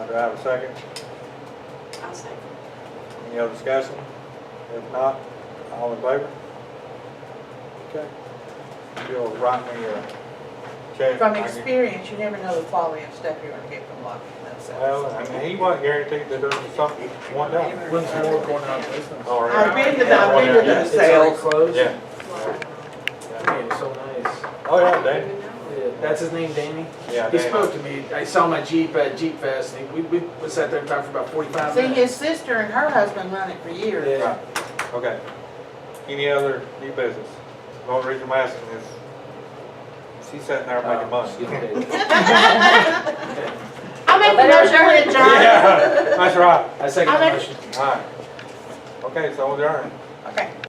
Speaker 8: Do I have a second?
Speaker 9: I'll say.
Speaker 8: Any other discussion? If not, all in favor? Okay. You'll write me a check.
Speaker 3: From
Speaker 8: I can-
Speaker 3: experience, you never know the quality of stuff you're gonna get from Lockheed
Speaker 8: Well,
Speaker 3: themselves.
Speaker 8: I mean, he wasn't guaranteed that there was something one down.
Speaker 2: When's more going out of business?
Speaker 8: Oh,
Speaker 3: I've
Speaker 8: yeah.
Speaker 3: been to the
Speaker 2: It's already
Speaker 3: sales.
Speaker 2: closed?
Speaker 8: Yeah.
Speaker 2: Dang, it's so nice.
Speaker 8: Oh, yeah, Danny.
Speaker 2: Yeah, that's his name, Danny?
Speaker 8: Yeah,
Speaker 2: He
Speaker 8: Danny.
Speaker 2: spoke to me, I saw my Jeep at Jeep Fest, and we sat there and talked for about 45
Speaker 3: See,
Speaker 2: minutes.
Speaker 3: his sister and her husband run it for years.
Speaker 2: Yeah.
Speaker 8: Right. Okay. Any other new business? The only reason I'm asking is she's sitting there making money.
Speaker 3: I'll make the motion to adjourn.
Speaker 8: Yeah, that's right.
Speaker 2: I second
Speaker 3: I
Speaker 2: the
Speaker 3: make-
Speaker 2: motion.
Speaker 8: All right. Okay, so adjourn.
Speaker 3: Okay.